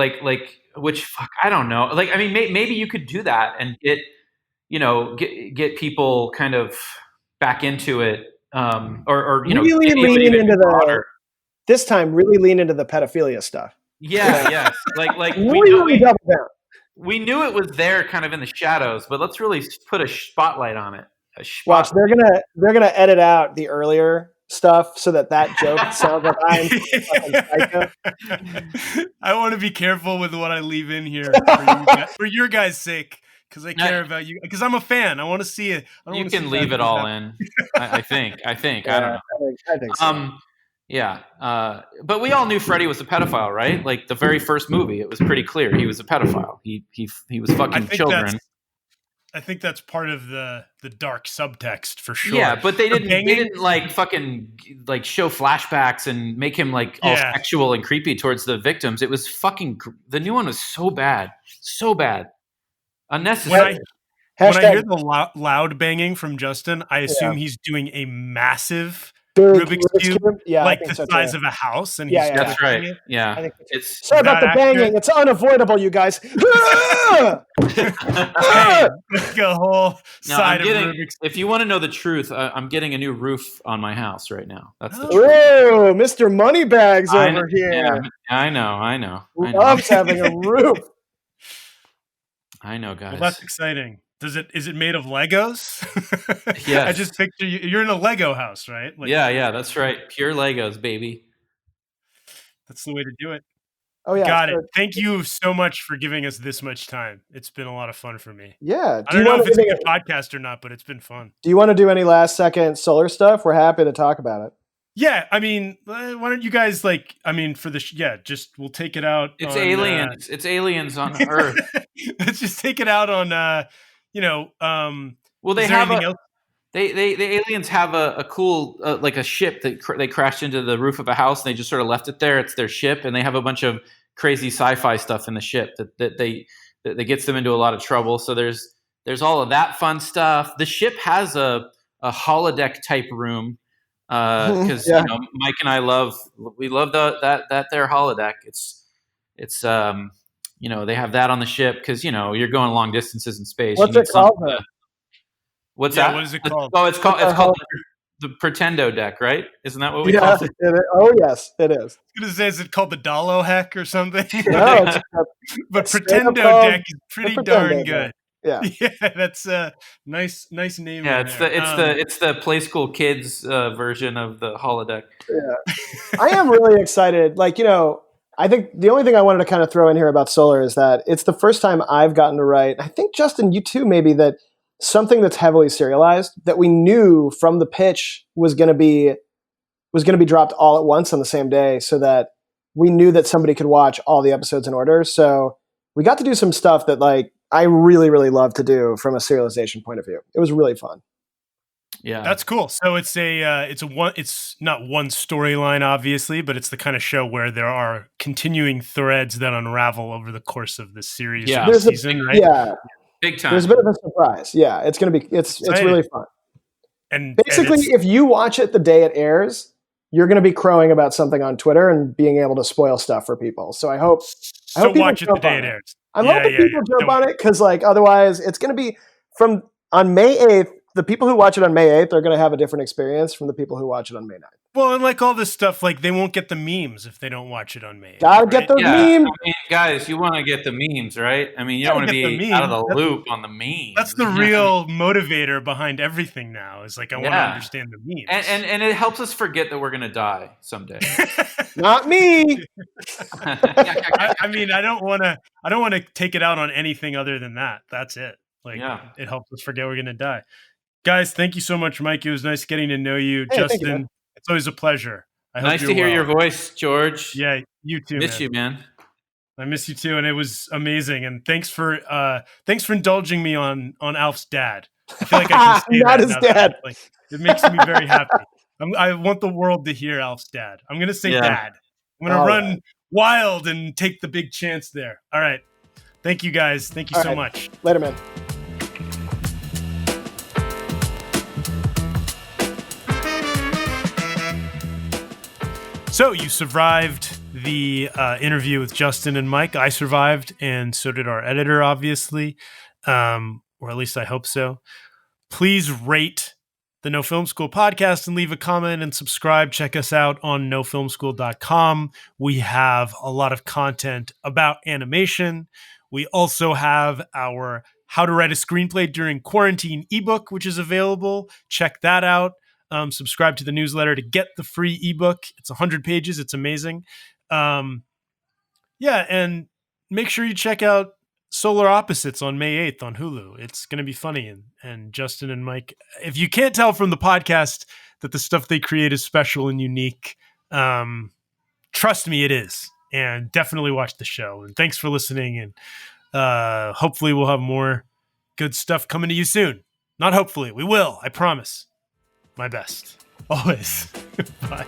which I don't know. Like I mean, maybe you could do that and get people kind of back into it, or
really lean into this time. Really lean into the pedophilia stuff.
Yeah, yes. Like we knew it was there kind of in the shadows, but let's really put a spotlight on it.
Watch, they're gonna edit out the earlier stuff so that joke sounds like I'm fucking psycho.
I want to be careful with what I leave in here for your guys' sake, because I care about you. Because I'm a fan. I want to see it.
You can leave it all in. I think. I don't know.
I think so.
Yeah, but we all knew Freddy was a pedophile, right? Like the very first movie, it was pretty clear he was a pedophile. He was fucking children.
I think that's part of the dark subtext for sure.
Yeah, but they didn't like fucking like show flashbacks and make him like all sexual and creepy towards the victims. It was fucking the new one was so bad, unnecessary.
When I hear the loud banging from Justin, I assume he's doing a massive Rubik's Cube, like the size of a house, and
that's right.
It.
Yeah,
I think sorry about the banging. It's unavoidable, you guys.
Like a whole side of Rubik's.
If you want to know the truth, I'm getting a new roof on my house right now. That's the truth.
Whoa, Mr. Moneybags over here.
Yeah, I know.
Loves having a roof.
I know, guys.
Well, that's exciting. Is it made of Legos?
Yeah.
I just picture you're in a Lego house, right? Like,
yeah, that's right. Pure Legos, baby.
That's the way to do it.
Oh yeah.
Got it. Thank you so much for giving us this much time. It's been a lot of fun for me.
Yeah.
I don't know if it's a good podcast or not, but it's been fun.
Do you want to do any last second solar stuff? We're happy to talk about it.
Yeah, I mean, why don't you guys we'll take it out.
It's aliens. It's aliens on Earth.
Let's just take it out on
well, they have the aliens have a cool like a ship that they crashed into the roof of a house, and they just sort of left it there. It's their ship, and they have a bunch of crazy sci-fi stuff in the ship that gets them into a lot of trouble. So there's all of that fun stuff. The ship has a holodeck type room because Mike and I love that their holodeck. It's they have that on the ship because you're going long distances in space.
What's it called?
What's that?
What is it called?
Oh, it's called the Pretendo deck, right? Isn't that what we call it?
Oh, yes, it is.
I was going to say, is it called the Dallo heck or something?
No,
but Pretendo deck is pretty darn good.
Yeah,
that's a nice name.
Yeah, it's the Play School Kids version of the holodeck.
Yeah, I am really excited. I think the only thing I wanted to kind of throw in here about solar is that it's the first time I've gotten to write. I think Justin, you too, maybe that. Something that's heavily serialized that we knew from the pitch was going to be dropped all at once on the same day, so that we knew that somebody could watch all the episodes in order. So we got to do some stuff that I really, really love to do from a serialization point of view. It was really fun.
Yeah,
that's cool. So it's not one storyline, obviously, but it's the kind of show where there are continuing threads that unravel over the course of the series season, right?
Yeah.
Big time.
There's a bit of a surprise. Yeah, it's going to be it's really fun.
And
basically, if you watch it the day it airs, you're going to be crowing about something on Twitter and being able to spoil stuff for people. So I hope I hope people
watch it the
jump
day
on
it
it.
airs.
I'm
Yeah,
hoping
yeah,
people
yeah.
jump on it because, like, otherwise it's going to be on May 8th. The people who watch it on May 8th are going to have a different experience from the people who watch it on May 9th.
Well, and like all this stuff, like they won't get the memes if they don't watch it on May 8th.
Gotta get those memes.
I mean, guys, you want to get the memes, right? I mean, you don't want to be out of the loop on the memes.
That's the real motivator behind everything now. Is like I want to understand the memes,
and it helps us forget that we're gonna die someday.
Not me.
I mean, I don't want to take it out on anything other than that. That's it. Like, it helps us forget we're gonna die. Guys, thank you so much, Mike. It was nice getting to know you.
Hey,
Justin, it's always a pleasure.
Nice to hear your voice, George.
Yeah, you too.
Miss you, man.
I miss you too, and it was amazing. And thanks for indulging me on Alf's dad. I feel like I can say
not
that
his dad.
Like, it makes me very happy. I want the world to hear Alf's dad. I'm gonna say dad. I'm gonna run wild and take the big chance there. All right. Thank you guys. Thank you so much.
Later, man.
So you survived the interview with Justin and Mike. I survived, and so did our editor, obviously, or at least I hope so. Please rate the No Film School podcast and leave a comment and subscribe. Check us out on nofilmschool.com. We have a lot of content about animation. We also have our How to Write a Screenplay During Quarantine ebook, which is available. Check that out. Subscribe to the newsletter to get the free ebook. It's 100 pages. It's amazing. And make sure you check out Solar Opposites on May 8th on Hulu. It's going to be funny. And Justin and Mike, if you can't tell from the podcast that the stuff they create is special and unique, trust me, it is. And definitely watch the show. And thanks for listening. And hopefully we'll have more good stuff coming to you soon. Not hopefully. We will. I promise. My best. Always. Bye.